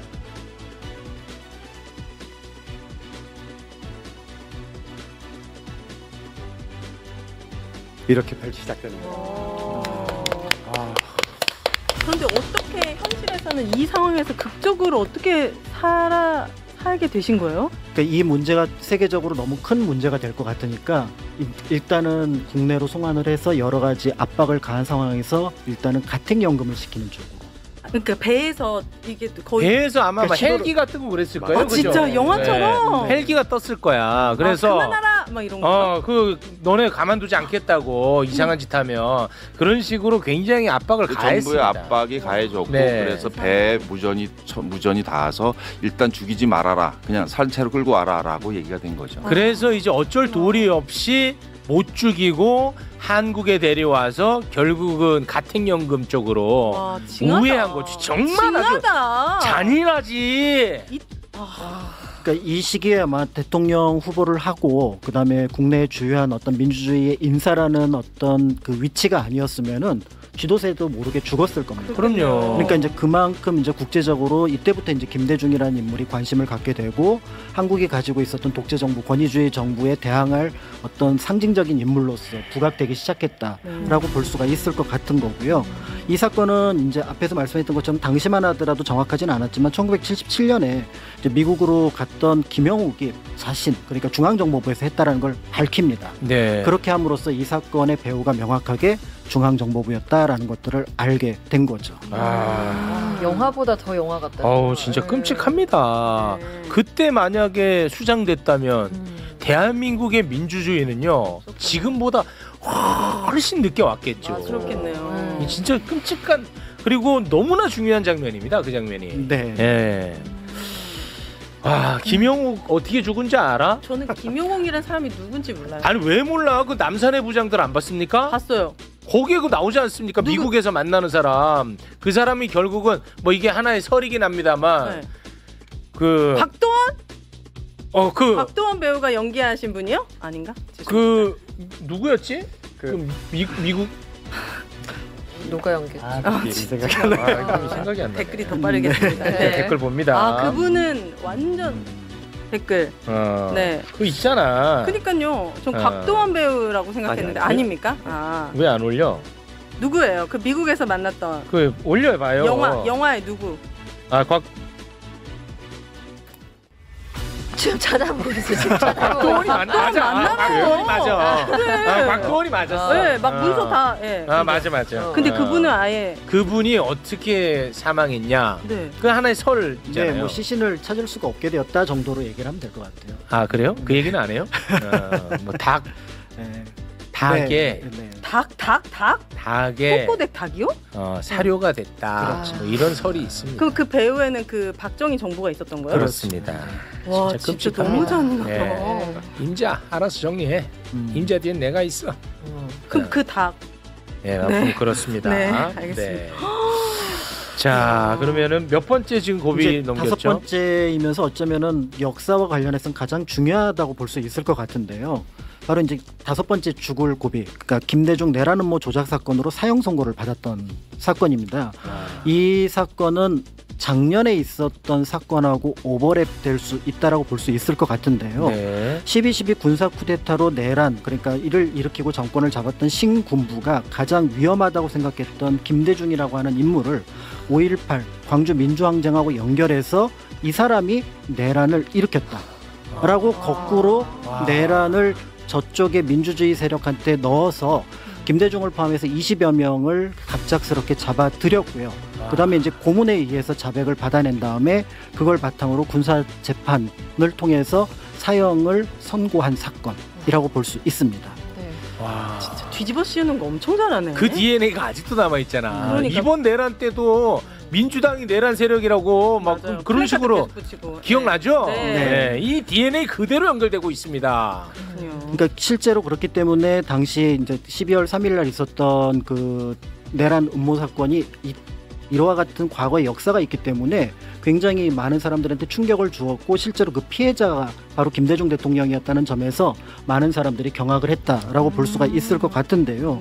이렇게 펼치 시작되는 거예요. 그런데 어떻게 현실에서는 이 상황에서 극적으로 어떻게 살게 되신 거예요? 그러니까 이 문제가 세계적으로 너무 큰 문제가 될 것 같으니까 일단은 국내로 송환을 해서 여러 가지 압박을 가한 상황에서 일단은 가택연금을 시키는 쪽으로. 그러니까 배에서 이게 거의 배에서 아마 막 헬기가 뜨고 그랬을 거예요. 아, 진짜 영화처럼. 네. 헬기가 떴을 거야. 그래서 그만하라 막 이런 거. 그 너네 가만두지 않겠다고 이상한 짓 하면 그런 식으로 굉장히 압박을 가했습니다. 정부의 압박이 가해졌고 그래서 배에 무전이 닿아서 일단 죽이지 말아라. 그냥 산채로 끌고 와라라고 얘기가 된 거죠. 그래서 이제 어쩔 도리 없이 못 죽이고 한국에 데려와서 결국은 가택연금 쪽으로 우회한 거지. 정말 아주 잔인하지. 그러니까 이 시기에 아마 대통령 후보를 하고 그다음에 국내의 주요한 어떤 민주주의의 인사라는 어떤 그 위치가 아니었으면은 쥐도새도 모르게 죽었을 겁니다. 그럼요. 그러니까 이제 그만큼 이제 국제적으로 이때부터 이제 김대중이라는 인물이 관심을 갖게 되고 한국이 가지고 있었던 독재 정부, 권위주의 정부에 대항할 어떤 상징적인 인물로서 부각되기 시작했다라고 볼 수가 있을 것 같은 거고요. 이 사건은 이제 앞에서 말씀했던 것처럼 당시만 하더라도 정확하지는 않았지만 1977년에 이제 미국으로 갔던 김영욱이 자신, 그러니까 중앙정보부에서 했다라는 걸 밝힙니다. 네. 그렇게 함으로써 이 사건의 배후가 명확하게 중앙정보부였다라는 것들을 알게 된 거죠. 영화보다 더 영화 같다. 진짜 끔찍합니다. 그때 만약에 수장됐다면 대한민국의 민주주의는요 지금보다 훨씬 늦게 왔겠죠. 아, 그렇겠네요. 진짜 끔찍한 그리고 너무나 중요한 장면입니다. 그 장면이. 네. 예. 아 김영욱 어떻게 죽은지 알아? 저는 김용옥이라는 사람이 누군지 몰라요. 아니 왜 몰라? 그 남산의 부장들 안 봤습니까? 봤어요. 거기에 그 나오지 않습니까? 미국에서 만나는 사람. 그 사람이 결국은 뭐 이게 하나의 설이긴 합니다만 네. 그 박도원? 그 박도원 배우가 연기하신 분이요? 아닌가? 그 누구였지? 그 미국 누가 연기? 생각이 안 나요. 생각이 안 나요. 댓글이 더 빠르겠습니다. 네, 댓글 봅니다. 아 그분은 완전 댓글. 네. 그 있잖아. 그니까요. 전 박도원 배우라고 생각했는데 아닙니까? 아. 왜 안 올려? 누구예요? 그 미국에서 만났던. 그 올려봐요. 영화에 누구? 지금 찾아보고 있어. 지금 찾아보고 박도원이 맞아. 박도원이 맞아. 그래. 박도원이 맞았어. 네, 막 문서 다. 예. 맞아. 근데 그분은 아예 그분이 어떻게 사망했냐? 네. 그 하나의 설이잖아요. 네, 뭐 시신을 찾을 수가 없게 되었다 정도로 얘기를 하면 될 것 같아요. 아 그래요? 그 얘기는 안 해요? 뭐 닭. 닭에 닭에 꼬꼬댁 닭이요? 사료가 됐다. 뭐 이런 설이 있습니다. 그럼 그 배우에는 그 박정희 정보가 있었던 거예요? 그렇습니다. 와 진짜 너무 잔인하다. 임자 알아서 정리해. 임자 뒤엔 내가 있어. 그럼 그 닭. 네, 그렇습니다. 네, 알겠습니다. 네. 자, 그러면은 몇 번째 지금 고비 넘겼죠? 5번째이면서 어쩌면은 역사와 관련해서 가장 중요하다고 볼 수 있을 것 같은데요. 바로 이제 5번째 죽을 고비, 그러니까 김대중 내란 음모 조작 사건으로 사형 선고를 받았던 사건입니다. 이 사건은 작년에 있었던 사건하고 오버랩 될 수 있다라고 볼 수 있을 것 같은데요. 12.12 군사 쿠데타로 내란, 그러니까 이를 일으키고 정권을 잡았던 신군부가 가장 위험하다고 생각했던 김대중이라고 하는 인물을 5.18 광주 민주항쟁하고 연결해서 이 사람이 내란을 일으켰다라고 거꾸로 내란을 저쪽의 민주주의 세력한테 넣어서 김대중을 포함해서 20여 명을 갑작스럽게 잡아들였고요. 그다음에 이제 고문에 의해서 자백을 받아낸 다음에 그걸 바탕으로 군사 재판을 통해서 사형을 선고한 사건이라고 볼 수 있습니다. 와, 진짜 뒤집어 씌우는 거 엄청 잘하네. 그 DNA가 아직도 남아 있잖아. 그러니까. 이번 내란 때도 민주당이 내란 세력이라고 막 그런 식으로 기억나죠? 네. 이 DNA 그대로 연결되고 있습니다. 그러니까 실제로 그렇기 때문에 당시에 이제 12월 3일 날 있었던 그 내란 음모 사건이 이와 같은 과거의 역사가 있기 때문에 굉장히 많은 사람들한테 충격을 주었고 실제로 그 피해자가 바로 김대중 대통령이었다는 점에서 많은 사람들이 경악을 했다라고 볼 수가 있을 것 같은데요.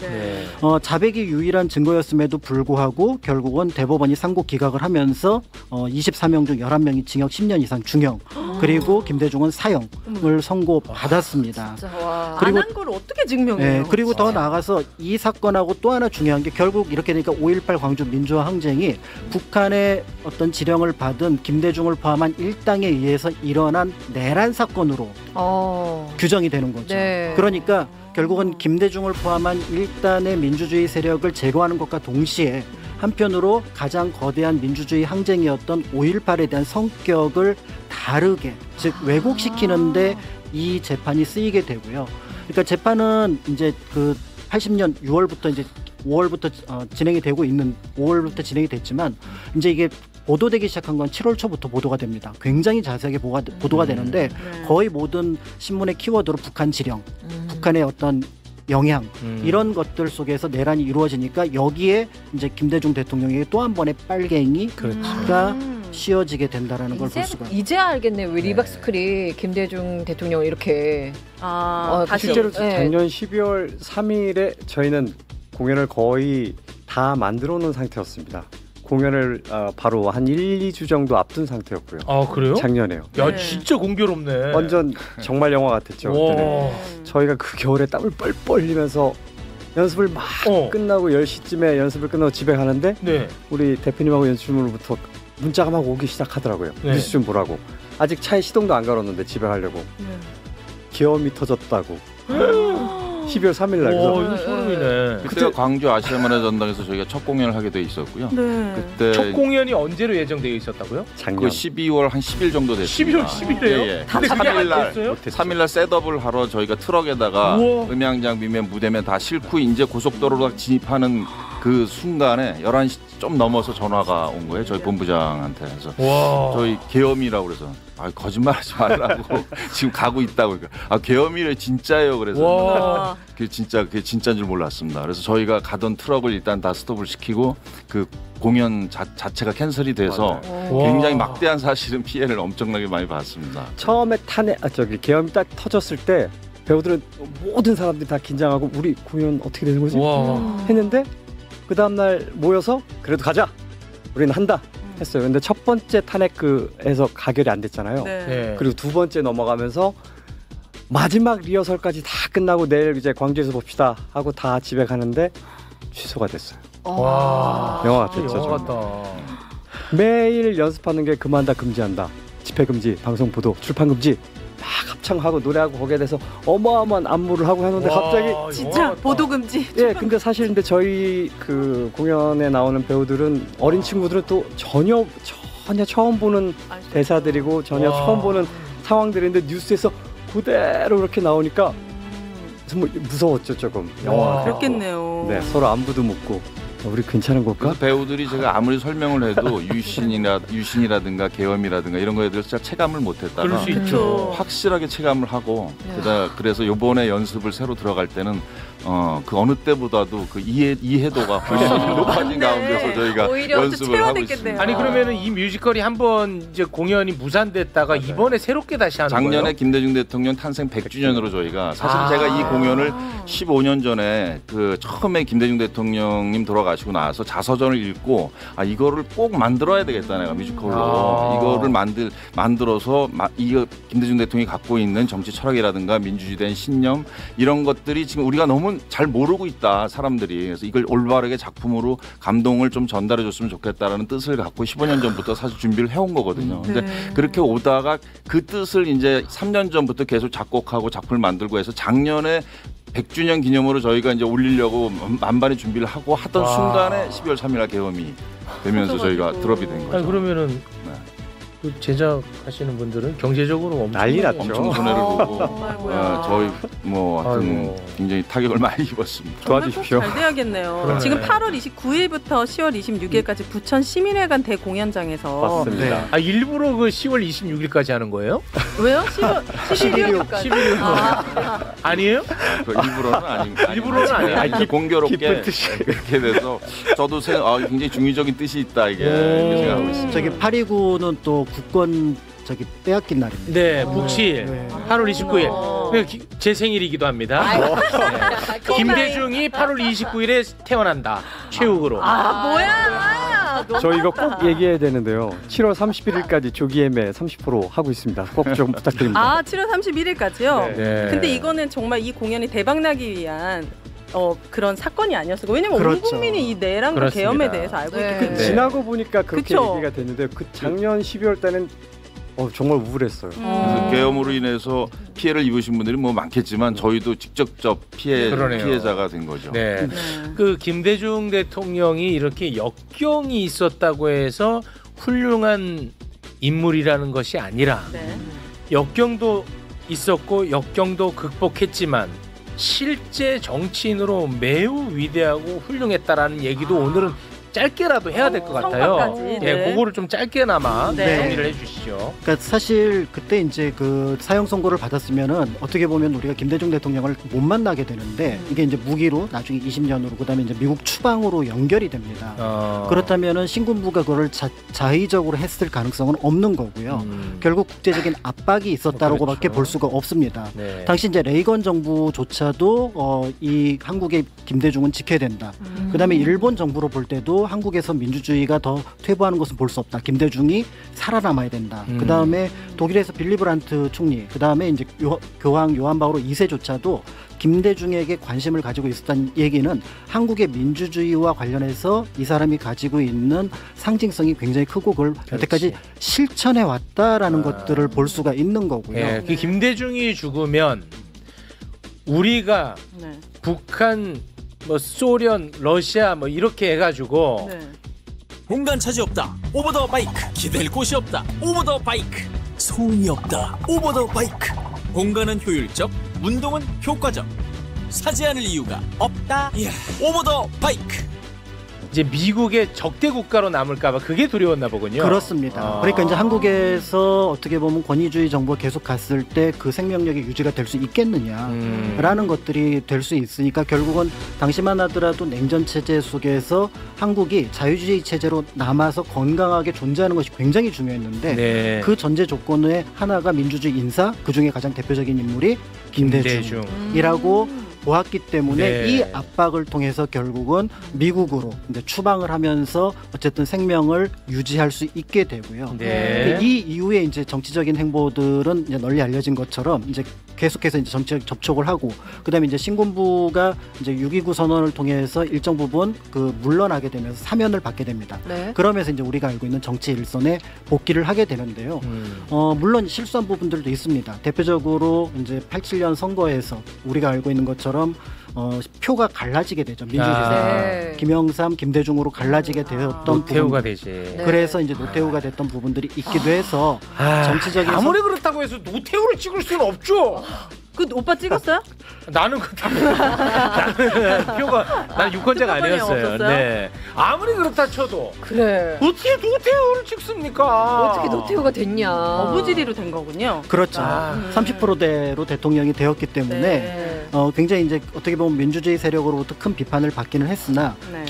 자백이 유일한 증거였음에도 불구하고 결국은 대법원이 상고 기각을 하면서 24명 중 11명이 징역 10년 이상 중형 그리고 김대중은 사형을 선고받았습니다. 그리고 안 한 걸 어떻게 증명해요? 그리고 더 나아가서 이 사건하고 또 하나 중요한 게 결국 이렇게 되니까 5.18 광주 민주화 항쟁이 북한의 어떤 지령을 받은 김대중을 포함한 일당에 의해서 일어난 내란 사건으로 규정이 되는 거죠. 그러니까 결국은 김대중을 포함한 일단의 민주주의 세력을 제거하는 것과 동시에 한편으로 가장 거대한 민주주의 항쟁이었던 5.18에 대한 성격을 다르게 즉 왜곡시키는데 이 재판이 쓰이게 되고요. 그러니까 재판은 이제 그 80년 6월부터 이제 5월부터 진행이 되고 있는 5월부터 진행이 됐지만 이제 이게 보도되기 시작한 건 7월 초부터 보도가 됩니다. 굉장히 자세하게 보도가 되는데 거의 모든 신문의 키워드로 북한 지령, 북한의 어떤 영향 이런 것들 속에서 내란이 이루어지니까 여기에 이제 김대중 대통령에게 또 한 번의 빨갱이가 씌워지게 된다라는 걸 볼 수가. 이제 알겠네요. 왜 리박스클이 김대중 대통령을 이렇게 실제로 작년 12월 3일에 저희는 공연을 거의 다 만들어 놓은 상태였습니다. 공연을 바로 한 1, 2주 정도 앞둔 상태였고요. 아 그래요? 작년에요. 야 진짜 공교롭네. 완전 정말 영화 같았죠. 그때는. 저희가 그 겨울에 땀을 뻘뻘 흘리면서 연습을 막 끝나고 10시쯤에 연습을 끝나고 집에 가는데 우리 대표님하고 연출부로부터 문자가 막 오기 시작하더라고요. 뉴스 좀 보라고. 아직 차에 시동도 안 걸었는데 집에 가려고. 기어미 터졌다고. 12월 3일 날. 이거 소름이네. 그때 광주 아시아문화 전당에서 저희가 첫 공연을 하게 돼 있었고요. 네. 그때 첫 공연이 언제로 예정되어 있었다고요? 작년. 그 12월 한 10일 정도 됐습니다. 12월 10일이에요? 예. 근데 그게 안 됐어요? 3일날 셋업을 하러 저희가 트럭에다가 우와. 음향 장비면 무대면 다 싣고 이제 고속도로로 진입하는 그 순간에 11시 좀 넘어서 전화가 온 거예요. 저희 본부장한테. 그래서 저희 계엄이라고 그래서 거짓말하지 말라고 지금 가고 있다고. 그러니까 계엄이래 진짜예요. 그래서 그게 진짜인 줄 몰랐습니다. 그래서 저희가 가던 트럭을 일단 다 스톱을 시키고 그 공연 자체가 캔슬이 돼서 굉장히 막대한 사실은 피해를 엄청나게 많이 봤습니다. 처음에 계엄이 딱 터졌을 때 배우들은 모든 사람들이 다 긴장하고 우리 공연 어떻게 되는 거지? 했는데 그 다음날 모여서 그래도 가자. 우리는 한다. 했어요. 근데 첫 번째 탄핵에서 가결이 안 됐잖아요. 네. 그리고 두 번째 넘어가면서 마지막 리허설까지 다 끝나고 내일 이제 광주에서 봅시다 하고 다 집에 가는데 취소가 됐어요. 와, 영화 됐죠. 영화 같다. 매일 연습하는 게 그만다 금지한다. 집회 금지, 방송 보도, 출판 금지. 막 합창하고 노래하고 거기에 대해서 어마어마한 안무를 하고 하는데 갑자기 진짜 보도 금지. 예, 근데 사실 근데 저희 그 공연에 나오는 배우들은 어린 친구들은 또 전혀 처음 보는 대사들이고 전혀 처음 보는 상황들인데 뉴스에서 그대로 이렇게 나오니까 정말 무서웠죠 조금. 영화 그렇겠네요. 네, 서로 안부도 묻고. 우리 괜찮은 걸까? 배우들이 제가 아무리 설명을 해도 유신이라든가 계엄이라든가 이런 거에 대해서 잘 체감을 못했다가 그럴 수 있죠. 확실하게 체감을 하고 그래서 이번에 연습을 새로 들어갈 때는 그 어느 때보다도 그 이해도가 훨씬 높아진 가운데서 저희가 연습을 하고 있습니다. 아니 그러면은 이 뮤지컬이 한번 이제 공연이 무산됐다가 이번에 새롭게 다시 하는 거예요? 작년에 김대중 대통령 탄생 100주년으로 저희가 사실 제가 이 공연을 15년 전에 그 처음에 김대중 대통령님 돌아가시고 나서 자서전을 읽고 이거를 꼭 만들어야 되겠다 내가 뮤지컬로 이거를 만들어서 이거 김대중 대통령이 갖고 있는 정치 철학이라든가 민주주의에 대한 신념 이런 것들이 지금 우리가 너무 잘 모르고 있다 사람들이. 그래서 이걸 올바르게 작품으로 감동을 좀 전달해 줬으면 좋겠다라는 뜻을 갖고 15년 전부터 사실 준비를 해온 거거든요. 근데 그렇게 오다가 그 뜻을 이제 3년 전부터 계속 작곡하고 작품을 만들고 해서 작년에 100주년 기념으로 저희가 이제 올리려고 만반의 준비를 하고 하던 순간에 12월 3일날 계엄이 되면서 저희가 드롭이 된 거죠. 아니 그러면은 그 제작하시는 분들은 경제적으로 난리 났죠. 엄청 손해를 보고 저희 하여튼 굉장히 타격을 많이 입었습니다. 도와주십시오. 잘 돼야겠네요. 그러네. 지금 8월 29일부터 10월 26일까지 부천 시민회관 대공연장에서 맞습니다. 일부러 그 10월 26일까지 하는 거예요? 왜요? 11일까지. 11일 아니에요? 일부러는 아니에요. 공교롭게 그렇게 돼서 저도 굉장히 중의적인 뜻이 있다 이렇게 생각하고 있습니다. 저기 829는 또 국권 빼앗긴 날입니다. 네, 북칠 8월 29일. 제 생일이기도 합니다. 김대중이 8월 29일에 태어난다. 최욱으로. 뭐야? 저 이거 꼭 얘기해야 되는데요. 7월 31일까지 조기 예매 30% 하고 있습니다. 꼭 좀 부탁드립니다. 7월 31일까지요? 네. 근데 이거는 정말 이 공연이 대박나기 위한 그런 사건이 아니었어요. 왜냐면 온 국민이 이 내란과 계엄에 대해서 알고 있기 때문에. 지나고 보니까 그렇게 얘기가 됐는데 그 작년 12월 때는 정말 우울했어요. 그래서 계엄으로 인해서 피해를 입으신 분들이 많겠지만 저희도 직접적 피해자가 된 거죠. 네. 그 김대중 대통령이 이렇게 역경이 있었다고 해서 훌륭한 인물이라는 것이 아니라 역경도 있었고 역경도 극복했지만 실제 정치인으로 매우 위대하고 훌륭했다라는 얘기도 오늘은 짧게라도 해야 될 것 같아요. 그거를 좀 짧게나마 정리를 해주시죠. 그러니까 사실 그때 이제 그 사형 선고를 받았으면은 어떻게 보면 우리가 김대중 대통령을 못 만나게 되는데 이게 이제 무기로 나중에 20년으로 그다음에 이제 미국 추방으로 연결이 됩니다. 그렇다면은 신군부가 그걸 자의적으로 했을 가능성은 없는 거고요. 결국 국제적인 압박이 있었다라고밖에 볼 수가 없습니다. 당시 이제 레이건 정부조차도 이 한국의 김대중은 지켜야 된다. 그다음에 일본 정부로 볼 때도 한국에서 민주주의가 더 퇴보하는 것은 볼 수 없다. 김대중이 살아남아야 된다. 그 다음에 독일에서 빌리 브란트 총리, 그 다음에 이제 교황 요한 바오로 2세조차도 김대중에게 관심을 가지고 있었다는 얘기는 한국의 민주주의와 관련해서 이 사람이 가지고 있는 상징성이 굉장히 크고 그걸 여태까지 실천해 왔다라는 것들을 볼 수가 있는 거고요. 그 김대중이 죽으면 우리가 네. 북한, 뭐 소련, 러시아 뭐 이렇게 해가지고 네. 공간 차지 없다. 오버 더 바이크. 기댈 곳이 없다. 오버 더 바이크. 소음이 없다. 오버 더 바이크. 공간은 효율적, 운동은 효과적. 사지 않을 이유가 없다. 오버 더 바이크. 이제 미국의 적대 국가로 남을까봐 그게 두려웠나 보군요. 그렇습니다. 그러니까 이제 한국에서 어떻게 보면 권위주의 정부가 계속 갔을 때 그 생명력이 유지가 될 수 있겠느냐라는 것들이 될 수 있으니까 결국은 당시만 하더라도 냉전 체제 속에서 한국이 자유주의 체제로 남아서 건강하게 존재하는 것이 굉장히 중요했는데 네. 그 전제 조건의 하나가 민주주의 인사, 그중에 가장 대표적인 인물이 김대중이라고 보았기 때문에 네. 이 압박을 통해서 결국은 미국으로 이제 추방을 하면서 어쨌든 생명을 유지할 수 있게 되고요. 네. 이 이후에 이제 정치적인 행보들은 이제 널리 알려진 것처럼 이제 계속해서 이제 정치적 접촉을 하고, 그다음에 이제 신군부가 이제 6.29 선언을 통해서 일정 부분 그 물러나게 되면서 사면을 받게 됩니다. 네. 그러면서 이제 우리가 알고 있는 정치 일선에 복귀를 하게 되는데요. 물론 실수한 부분들도 있습니다. 대표적으로 이제 87년 선거에서 우리가 알고 있는 것처럼 표가 갈라지게 되죠. 민주주의 네. 김영삼, 김대중으로 갈라지게 되었던 노태우가 부분들. 되지. 그래서 이제 노태우가 됐던 부분들이 있기도 해서 정치적인 아무리 그렇다고 해서 노태우를 찍을 수는 없죠. 그 오빠 찍었어요? 나는 나는 표가 난 유권자가 특권이 아니었어요. 없었어요? 네. 아무리 그렇다 쳐도 그래. 어떻게 노태우를 찍습니까? 어떻게 노태우가 됐냐. 어부지리로 된 거군요. 그렇죠. 30%대로 대통령이 되었기 때문에 네. 굉장히 이제 어떻게 보면 민주주의 세력으로부터 큰 비판을 받기는 했으나 네.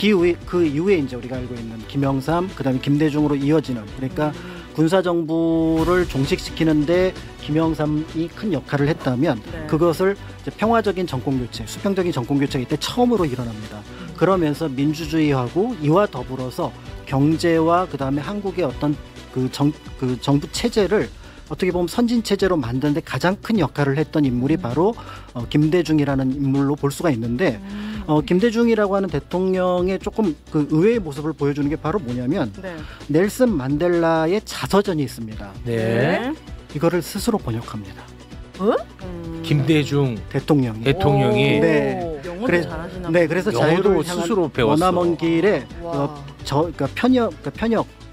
그 이후에 이제 우리가 알고 있는 김영삼, 그다음에 김대중으로 이어지는, 그러니까 군사정부를 종식시키는데 김영삼이 큰 역할을 했다면 네. 그것을 이제 평화적인 정권교체, 수평적인 정권교체가 이때 처음으로 일어납니다. 그러면서 민주주의하고 이와 더불어서 경제와 그다음에 한국의 어떤 그 정부 체제를 어떻게 보면 선진 체제로 만드는데 가장 큰 역할을 했던 인물이 바로 김대중이라는 인물로 볼 수가 있는데 김대중이라고 하는 대통령의 조금 그 의외의 모습을 보여주는 게 바로 뭐냐면 네. 넬슨 만델라의 자서전이 있습니다. 네. 이거를 스스로 번역합니다. 김대중 대통령이. 네. 영어도 잘하시나 네, 그래서 영어도 자유를 향한 스스로 배웠어. 머나먼 길에 그러니까 편역,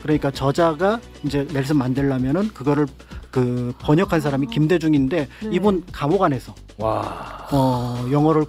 그러니까 저자가 이제 넬슨 만델라면은 그거를 그 번역한 사람이 김대중인데 이분 감옥 안에서 영어를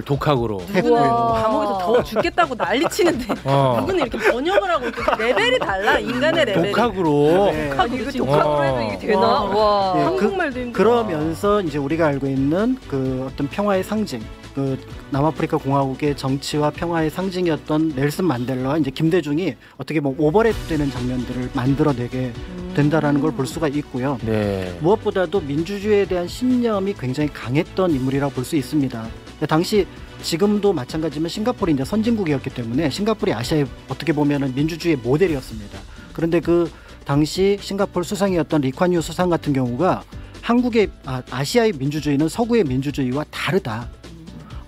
독학으로 누구는 감옥에서 더워 죽겠다고 난리치는데 누구는 이렇게 번역을 하고 이렇게 레벨이 달라. 인간의 레벨이. 독학으로. 네. 이거 독학으로 해도 이게 되나? 와. 네, 한국말도 힘들어. 그러면서 이제 우리가 알고 있는 그 어떤 평화의 상징, 그 남아프리카 공화국의 정치와 평화의 상징이었던 넬슨 만델라와 이제 김대중이 어떻게 보면 오버랩되는 장면들을 만들어내게 된다라는 걸 볼 수가 있고요. 네. 무엇보다도 민주주의에 대한 신념이 굉장히 강했던 인물이라고 볼 수 있습니다. 당시 지금도 마찬가지지만 싱가포르이 이제 선진국이었기 때문에 싱가포르이 아시아의 어떻게 보면은 민주주의의 모델이었습니다. 그런데 그 당시 싱가포르 수상이었던 리콴유 수상 같은 경우가 아시아의 민주주의는 서구의 민주주의와 다르다.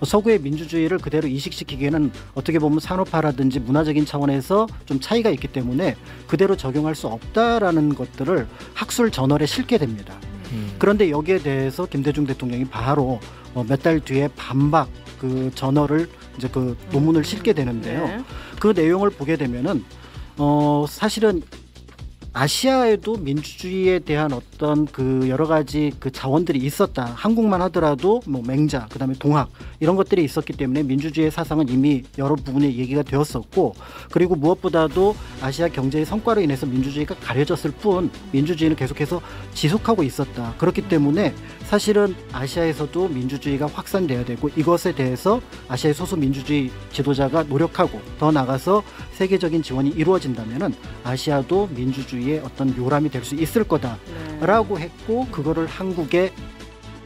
서구의 민주주의를 그대로 이식시키기에는 어떻게 보면 산업화라든지 문화적인 차원에서 좀 차이가 있기 때문에 그대로 적용할 수 없다라는 것들을 학술 저널에 실게 됩니다. 그런데 여기에 대해서 김대중 대통령이 바로 몇 달 뒤에 반박 그 저널을 이제 그 논문을 실게 되는데요. 네. 그 내용을 보게 되면은 사실은 아시아에도 민주주의에 대한 어떤 그 여러 가지 그 자원들이 있었다. 한국만 하더라도 뭐 맹자, 그다음에 동학 이런 것들이 있었기 때문에 민주주의의 사상은 이미 여러 부분에 얘기가 되었었고, 그리고 무엇보다도 아시아 경제의 성과로 인해서 민주주의가 가려졌을 뿐 민주주의는 계속해서 지속하고 있었다. 그렇기 때문에 사실은 아시아에서도 민주주의가 확산돼야 되고 이것에 대해서 아시아의 소수 민주주의 지도자가 노력하고 더 나아가서 세계적인 지원이 이루어진다면은 아시아도 민주주의의 어떤 요람이 될 수 있을 거다라고 했고 그거를 한국에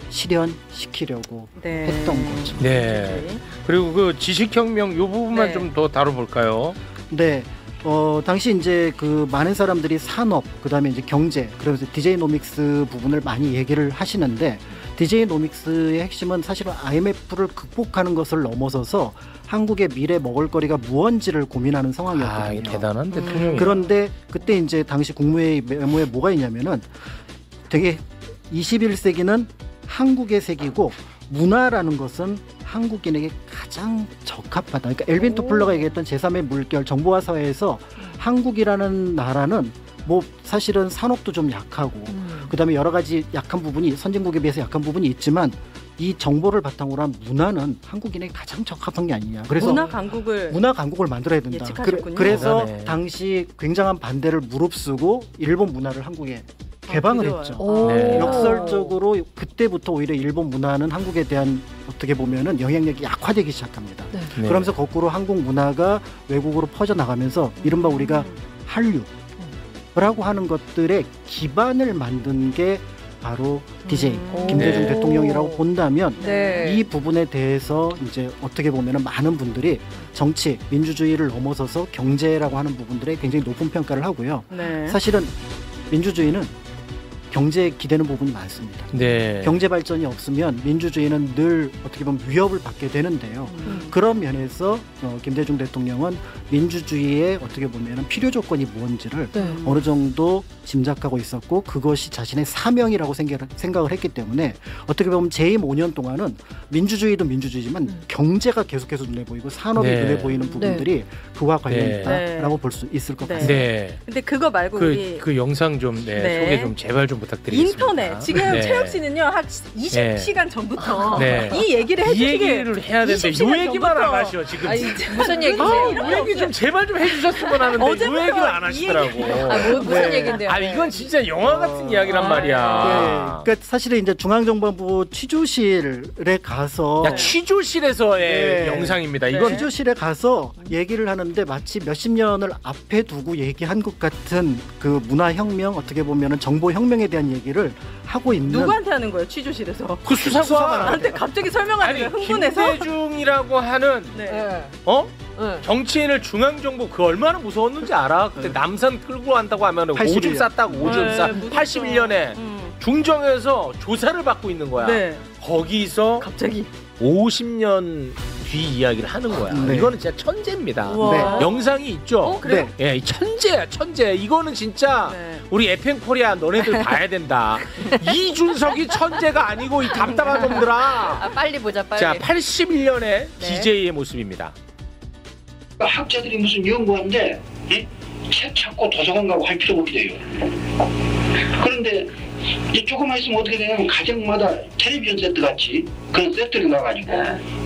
실현시키려고 했던 거죠. 네. 그리고 그 지식혁명 이 부분만 네. 좀 더 다뤄볼까요? 네. 당시 이제 그 많은 사람들이 산업, 그다음에 이제 경제, 그래서 디제이노믹스 부분을 많이 얘기를 하시는데 디제이노믹스의 핵심은 사실은 IMF를 극복하는 것을 넘어서서 한국의 미래 먹을거리가 무언지를 고민하는 상황이었거든요. 대단한 대통령이에요. 그런데 그때 이제 당시 국무회의 메모에 뭐가 있냐면은 되게 21세기는 한국의 세기고 문화라는 것은 한국인에게 가장 적합하다. 그러니까 엘빈 토플러가 얘기했던 제3의 물결 정보화 사회에서 한국이라는 나라는 뭐 사실은 산업도 좀 약하고 그다음에 여러 가지 약한 부분이 선진국에 비해서 약한 부분이 있지만 이 정보를 바탕으로 한 문화는 한국인에게 가장 적합한 게 아니냐. 그래서 문화 강국을 만들어야 된다. 그래서 대단해. 당시 굉장한 반대를 무릅쓰고 일본 문화를 한국에 개방을 했죠. 네. 역설적으로 그때부터 오히려 일본 문화는 한국에 대한 어떻게 보면은 영향력이 약화되기 시작합니다. 네. 그러면서 거꾸로 한국 문화가 외국으로 퍼져나가면서 이른바 우리가 한류라고 하는 것들의 기반을 만든 게 바로 DJ 김대중 네. 대통령이라고 본다면 네. 이 부분에 대해서 이제 어떻게 보면은 많은 분들이 정치, 민주주의를 넘어서서 경제라고 하는 부분들에 굉장히 높은 평가를 하고요. 네. 사실은 민주주의는 경제에 기대는 부분이 많습니다. 네. 경제 발전이 없으면 민주주의는 늘 어떻게 보면 위협을 받게 되는데요. 그런 면에서 김대중 대통령은 민주주의의 어떻게 보면 필요 조건이 뭔지를 어느 정도 짐작하고 있었고 그것이 자신의 사명이라고 생각을 했기 때문에 어떻게 보면 재임 5년 동안은 민주주의도 민주주의지만 경제가 계속해서 눈에 보이고 산업이 네. 눈에 보이는 부분들이 그와 관련있다라고 네. 볼 수 있을 것 네. 같습니다. 네. 근데 그거 말고 우리 그 영상 좀 네. 소개 좀 제발 좀 부탁드리겠습니다. 인터넷 지금 네. 최욱 씨는요 한 20시간 전부터 네. 이 얘기를 이 해주시길 얘기를 해야 되는데 이 얘기만 안 하셔 지금. 무슨 얘기세요? 이 얘기 좀 제발 좀 해주셨으면 하는데 이 어제부터 얘기를 안 이 하시더라고. 무슨 얘기인데요? 아 이건 진짜 영화 같은 이야기란 말이야. 네, 그러니까 사실은 이제 중앙정보부 취조실에 가서 야 취조실에서의 영상입니다. 이건 취조실에 가서 얘기를 하는데 마치 몇십 년을 앞에 두고 얘기한 것 같은 그 문화혁명 어떻게 보면은 정보혁명에 대한 얘기를 하고 있는 누구한테 하는 거예요 취조실에서? 그 수사관 나한테 갑자기 설명하는 거예요 흥분해서? 김대중이라고 하는 정치인을 중앙정보 그 얼마나 무서웠는지 알아? 그때 남산 끌고 간다고 하면 81년. 오줌 쌌다고 오줌 싸. 81년에 중정에서 조사를 받고 있는 거야. 네. 거기서 갑자기 50년 뒤 이야기를 하는 거야. 네. 이거는 진짜 천재입니다. 네. 영상이 있죠. 그래요? 예, 이 천재야 천재. 이거는 진짜 우리 FM코리아 너네들 봐야 된다. 이준석이 천재가 아니고 이 답답한 놈들아. 빨리 보자 빨리. 자, 81년의 DJ의 모습입니다. 학자들이 무슨 연구하는데 책 찾고 도서관 가고 할 필요가 없대요. 그런데 이제 조금만 있으면 어떻게 되냐면 가정마다 텔레비전 세트 같이 그런 세트를 놔가지고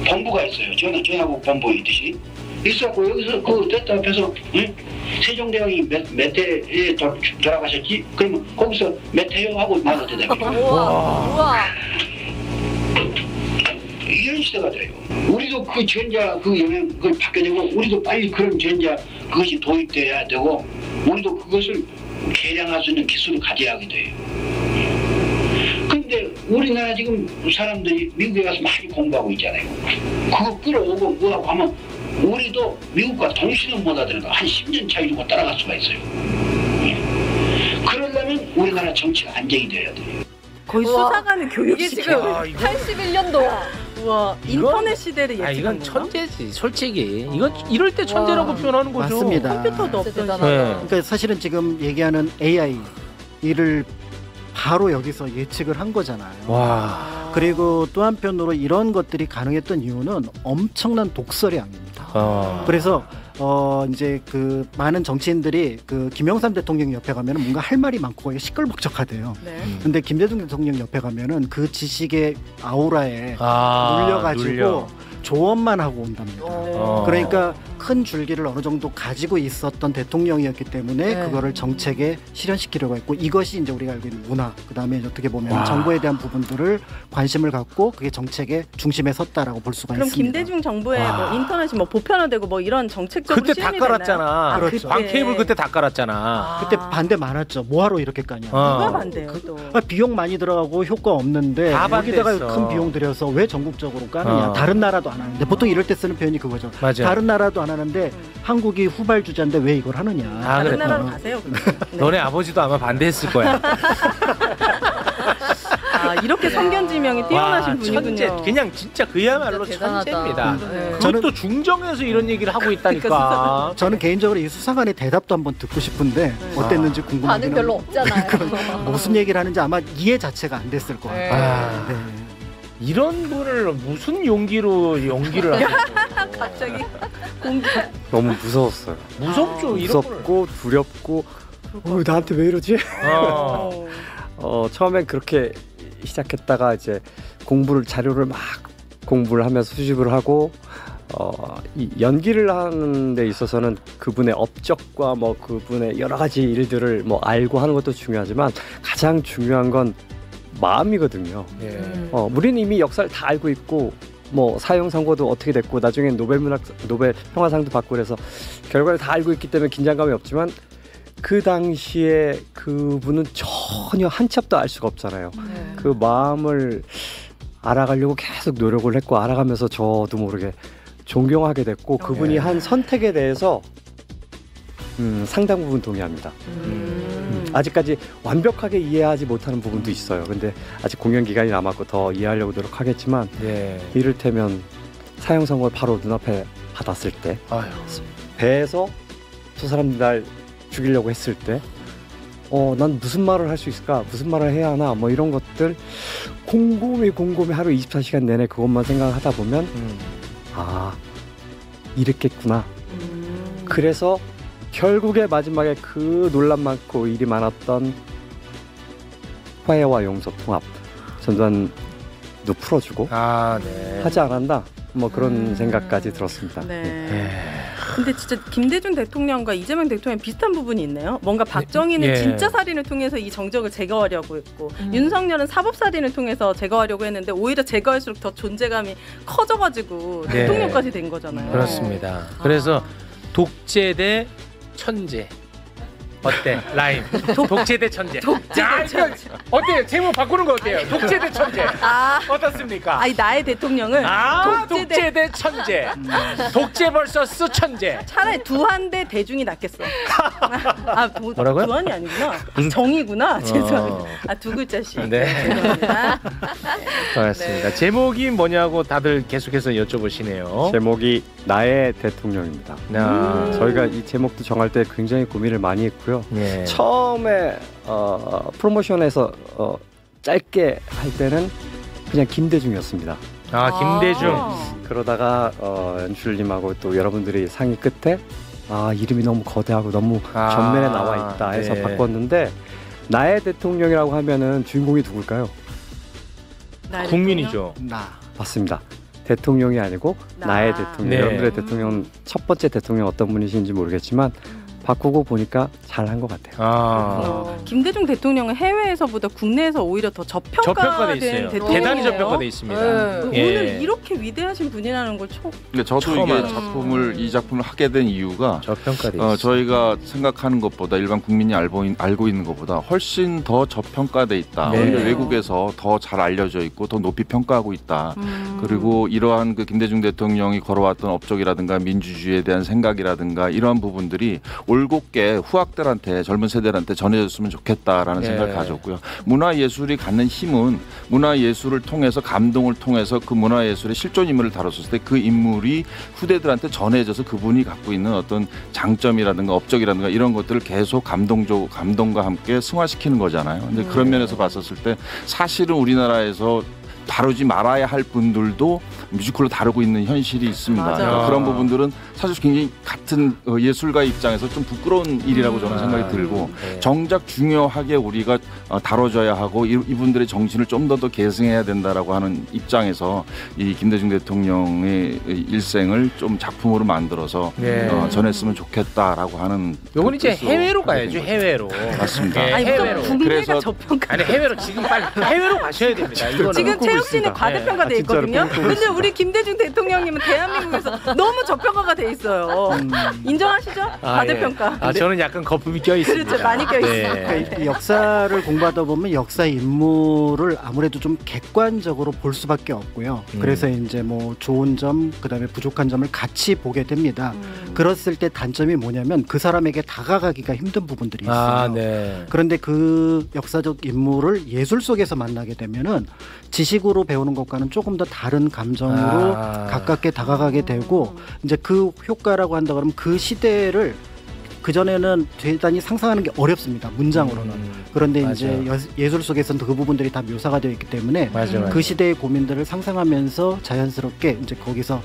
본부가 있어요. 전화국 본부 있듯이 있었고 여기서 그 세트 앞에서 세종대왕이 몇 해에 돌아가셨지? 그러면 거기서 몇 해요 하고 말을 대답해요. 우와. 이런 시대가 돼요. 우리도 그 전자 그 영향 그걸 받게 되고 우리도 빨리 그런 전자 그것이 도입돼야 되고 우리도 그것을 개량할 수 있는 기술을 가져야 하게 돼요. 그런데 우리나라 지금 사람들이 미국에 가서 많이 공부하고 있잖아요. 그거 끌어오고 뭐하고 하면 우리도 미국과 동시는 못 하더라도 한 10년 차이 주고 따라갈 수가 있어요. 그러려면 우리나라 정치가 안정이 돼야 돼요. 거의 수사관의 교육이 이게 지금 81년도. 우와 인터넷 시대를 예측한 이건 건가? 천재지 솔직히. 이건 이럴 때 천재라고 표현하는 거죠. 맞습니다. 컴퓨터도 없던 시대. 그러니까 사실은 지금 얘기하는 AI 이를 바로 여기서 예측을 한 거잖아요. 와. 그리고 또 한편으로 이런 것들이 가능했던 이유는 엄청난 독서량입니다. 그래서 이제 그 많은 정치인들이 그 김영삼 대통령 옆에 가면은 뭔가 할 말이 많고 거기가 시끌벅적하대요. 근데 김대중 대통령 옆에 가면은 그 지식의 아우라에 눌려가지고 조언만 하고 온답니다. 그러니까 큰 줄기를 어느 정도 가지고 있었던 대통령이었기 때문에 그거를 정책에 실현시키려고 했고 이것이 이제 우리가 알고 있는 문화 그다음에 어떻게 보면 정부에 대한 부분들을 관심을 갖고 그게 정책의 중심에 섰다라고 볼 수가 그럼 있습니다. 김대중 정부의 뭐 인터넷이 뭐 보편화되고 뭐 이런 정책적으로 그때 다 실현이 깔았잖아. 됐나요? 그렇죠. 광케이블 그때 다 깔았잖아. 그때 반대 많았죠. 뭐하러 이렇게 까냐. 누가 반대요 또? 비용 많이 들어가고 효과 없는데 다 여기다가 반대했어. 큰 비용 들여서 왜 전국적으로 까느냐. 다른 나라도 안 하는데 보통 이럴 때 쓰는 표현이 그거죠. 맞아요. 다른 나라도 안 하는데 한국이 후발주자인데 왜 이걸 하느냐. 다른 나라로 가세요. 너네 아버지도 아마 반대했을 거야. 아 이렇게 선견지명이 뛰어나신 분이군요. 천재. 그냥 진짜 그야말로 진짜 대단하다. 천재입니다. 네. 저는 중정에서 이런 얘기를 하고 있다니까. 저는 개인적으로 이 수사관의 대답도 한번 듣고 싶은데 어땠는지 궁금하긴 반응 별로 합니다. 없잖아요. 무슨 얘기를 하는지 아마 이해 자체가 안 됐을 거예요. 네. 네. 이런 분을 무슨 용기로 연기를 하셨어요? 갑자기 너무 무서웠어요. 무섭죠. 무섭고 두렵고 나한테 왜 이러지? 처음엔 그렇게 시작했다가 이제 자료를 막 공부를 하면서 수집을 하고 이 연기를 하는 데 있어서는 그분의 업적과 뭐 그분의 여러 가지 일들을 뭐 알고 하는 것도 중요하지만 가장 중요한 건 마음이거든요. 우리는 이미 역사를 다 알고 있고 뭐 사형 선고도 어떻게 됐고 나중에 노벨 평화상도 받고 그래서 결과를 다 알고 있기 때문에 긴장감이 없지만 그 당시에 그분은 전혀 한 치 앞도 알 수가 없잖아요. 그 마음을 알아가려고 계속 노력을 했고 알아가면서 저도 모르게 존경하게 됐고 그분이 한 선택에 대해서 상당 부분 동의합니다. 아직까지 완벽하게 이해하지 못하는 부분도 있어요. 근데 아직 공연 기간이 남았고 더 이해하려고 노력하겠지만 이를테면 사형 선고를 바로 눈앞에 받았을 때 배에서 저 사람들이 날 죽이려고 했을 때 난 무슨 말을 할 수 있을까? 무슨 말을 해야 하나? 뭐 이런 것들 곰곰이 하루 24시간 내내 그것만 생각하다 보면 이랬겠구나. 그래서 결국에 마지막에 그 논란 많고 일이 많았던 화해와 용서 통합 전두환도 풀어주고 하지 않았나? 뭐 그런 생각까지 들었습니다. 근데 진짜 김대중 대통령과 이재명 대통령 비슷한 부분이 있네요. 뭔가 박정희는 진짜 살인을 통해서 이 정적을 제거하려고 했고 윤석열은 사법살인을 통해서 제거하려고 했는데 오히려 제거할수록 더 존재감이 커져가지고 대통령까지 된 거잖아요. 그렇습니다. 그래서 독재 대 천재. 어때? 라임. 독재 대 천재. 어때요? 제목 바꾸는 거 어때요? 독재 대 천재. 어떻습니까? 나의 대통령은 독재 대 천재. 독재 vs 천재. 차라리 두한 대 대중이 낫겠어. 뭐라고요? 두한이 아니구나. 정이구나. 죄송합니다. 두 글자씩. 죄송합니다. 알겠습니다. 제목이 뭐냐고 다들 계속해서 여쭤보시네요. 제목이 나의 대통령입니다. 저희가 이 제목도 정할 때 굉장히 고민을 많이 했고요. 처음에 프로모션에서 짧게 할 때는 그냥 김대중이었습니다. 김대중. 그러다가 연출님하고 또 여러분들이 상의 끝에 이름이 너무 거대하고 너무 전면에 나와 있다 해서 바꿨는데 나의 대통령이라고 하면은 주인공이 누굴까요? 국민이죠. 맞습니다. 대통령이 아니고 나의 대통령. 여러분들의 대통령 첫 번째 대통령 어떤 분이신지 모르겠지만 바꾸고 보니까 잘한 것 같아요. 김대중 대통령은 해외에서보다 국내에서 오히려 더 저평가된 대통령이에요. 대단히 저평가돼 있습니다. 오늘 이렇게 위대하신 분이라는 걸 근데 저도 이 작품을 하게 된 이유가 저평가돼 저희가 생각하는 것보다 일반 국민이 알고 있는 것보다 훨씬 더 저평가돼 있다. 외국에서 더 잘 알려져 있고 더 높이 평가하고 있다. 그리고 이러한 그 김대중 대통령이 걸어왔던 업적이라든가 민주주의에 대한 생각이라든가 이러한 부분들이 올곧게 후학들한테 젊은 세대들한테 전해졌으면 좋겠다라는 생각을 가졌고요. 문화예술이 갖는 힘은 문화예술을 통해서 감동을 통해서 그 문화예술의 실존 인물을 다뤘을 때 그 인물이 후대들한테 전해져서 그분이 갖고 있는 어떤 장점이라든가 업적이라든가 이런 것들을 계속 감동과 함께 승화시키는 거잖아요. 근데 그런 면에서 봤었을 때 사실은 우리나라에서 다루지 말아야 할 분들도 뮤지컬로 다루고 있는 현실이 있습니다. 그러니까 그런 부분들은 사실 굉장히 같은 예술가 입장에서 좀 부끄러운 일이라고 저는 생각이 들고 정작 중요하게 우리가 다뤄져야 하고 이분들의 정신을 좀 더 계승해야 된다라고 하는 입장에서 이 김대중 대통령의 일생을 좀 작품으로 만들어서 전했으면 좋겠다라고 하는. 요건 이제 해외로 가야죠. 해외로. 맞습니다. 해외로. 국내가 저평가. 해외로 지금 빨리 해외로 가셔야 됩니다. 이거는. 지금 최욱 씨는 과대평가돼 있거든요. 근데 우리 김대중 대통령님은 대한민국에서 너무 저평가가 돼 있어요. 인정하시죠? 과대평가. 저는 약간 거품이 껴 있습니다. 그렇죠, 많이 껴 있습니다. 그러니까 역사를 공부하다 보면 역사 인물을 아무래도 좀 객관적으로 볼 수밖에 없고요. 그래서 이제 뭐 좋은 점, 그다음에 부족한 점을 같이 보게 됩니다. 그랬을 때 단점이 뭐냐면 그 사람에게 다가가기가 힘든 부분들이 있어요. 그런데 그 역사적 인물을 예술 속에서 만나게 되면은 지식으로 배우는 것과는 조금 더 다른 감정으로 가깝게 다가가게 되고 이제 그 효과라고 한다 그러면 그 시대를 그전에는 대단히 상상하는 게 어렵습니다. 문장으로는. 그런데 맞아. 이제 예술 속에서는 그 부분들이 다 묘사가 되어 있기 때문에 맞아. 그 시대의 고민들을 상상하면서 자연스럽게 이제 거기서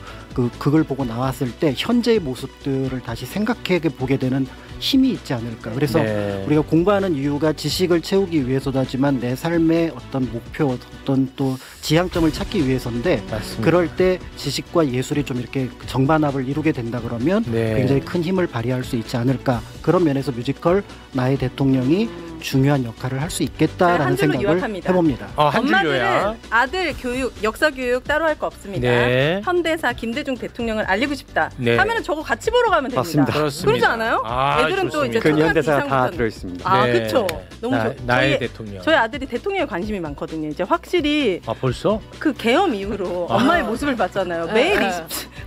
그걸 보고 나왔을 때 현재의 모습들을 다시 생각해 보게 되는 힘이 있지 않을까. 그래서 네. 우리가 공부하는 이유가 지식을 채우기 위해서도 하지만 내 삶의 어떤 목표, 어떤 또 지향점을 찾기 위해서인데 맞습니다. 그럴 때 지식과 예술이 좀 이렇게 정반합을 이루게 된다 그러면 네. 굉장히 큰 힘을 발휘할 수 있지 않을까. 그런 면에서 뮤지컬 나의 대통령이 중요한 역할을 할 수 있겠다라는 한 줄로 생각을 요약합니다. 해봅니다. 한 줄로야. 엄마들은 아들 교육, 역사 교육 따로 할 거 없습니다. 네. 현대사 김대중 대통령을 알리고 싶다 네. 하면은 저거 같이 보러 가면 됩니다. 맞습니다. 그렇습니다. 그러지 않아요? 애들은 또 이제 근현대사가 다 이상부터는. 들어있습니다. 아, 네. 그렇죠. 너무 나의 대통령. 저희 아들이 대통령에 관심이 많거든요. 이제 확실히 아 벌써? 그 계엄 이후로 엄마의 모습을 봤잖아요. 매일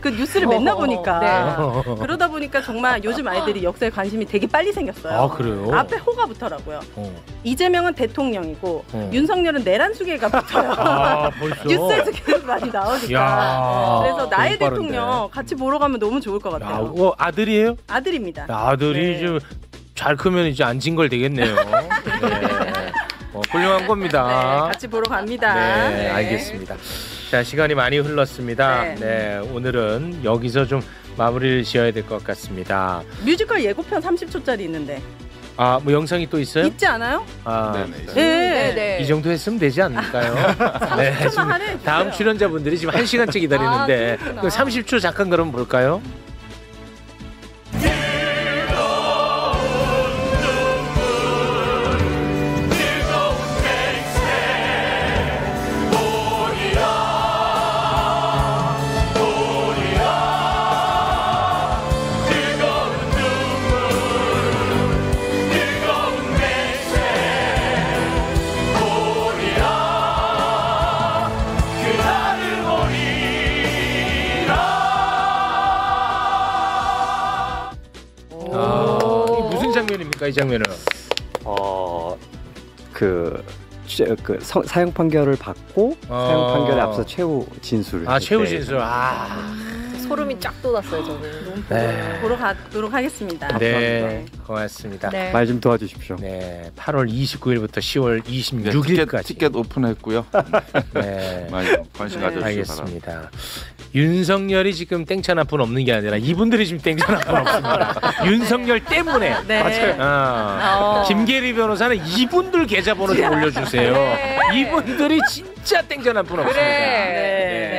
그 뉴스를 맨날 보니까 그러다 보니까 정말 요즘 아이들이 역사에 관심이 되게 빨리 생겼어요. 아 그래요? 앞에 호가 붙더라고요. 이재명은 대통령이고 윤석열은 내란수계가 붙어요. 아, 벌써? 뉴스에서 계속 많이 나오니까. 야, 그래서 나의 너무 빠른데. 대통령 같이 보러 가면 너무 좋을 것 같아요. 아들이에요? 아들입니다. 아들이 네. 좀 잘 크면 이제 안 징걸 되겠네요. 네. 훌륭한 겁니다. 네, 같이 보러 갑니다. 네, 알겠습니다. 자, 시간이 많이 흘렀습니다. 네, 오늘은 여기서 좀 마무리를 지어야 될 것 같습니다. 뮤지컬 예고편 30초짜리 있는데. 아, 뭐 영상이 또 있어요? 있지 않아요? 아, 네. 이 정도 했으면 되지 않을까요? 네, 지금 하래 다음 출연자분들이 지금 1시간째 기다리는데 그렇구나. 그 30초 잠깐 그럼 볼까요? 장면입니까 이 장면은? 사형 판결을 받고 사형 판결에 앞서 최후 진술. 최후 진술. 소름이 쫙 돋았어요 저는. 네. 보러 가도록 하겠습니다. 네, 고맙습니다. 네. 말 좀 도와주십시오. 네, 8월 29일부터 10월 26일까지 티켓 오픈했고요. 네, 많이 관심 가져주시기 알겠습니다. 바랍니다. 윤석열이 지금 땡찬 한 푼 없는 게 아니라 이분들이 지금 땡찬 한 푼 없습니다. 윤석열 때문에. 네. 맞아요. 김계리 변호사는 이분들 계좌번호 좀 올려주세요. 이분들이 진짜 땡찬 한 푼 없습니다. 그래.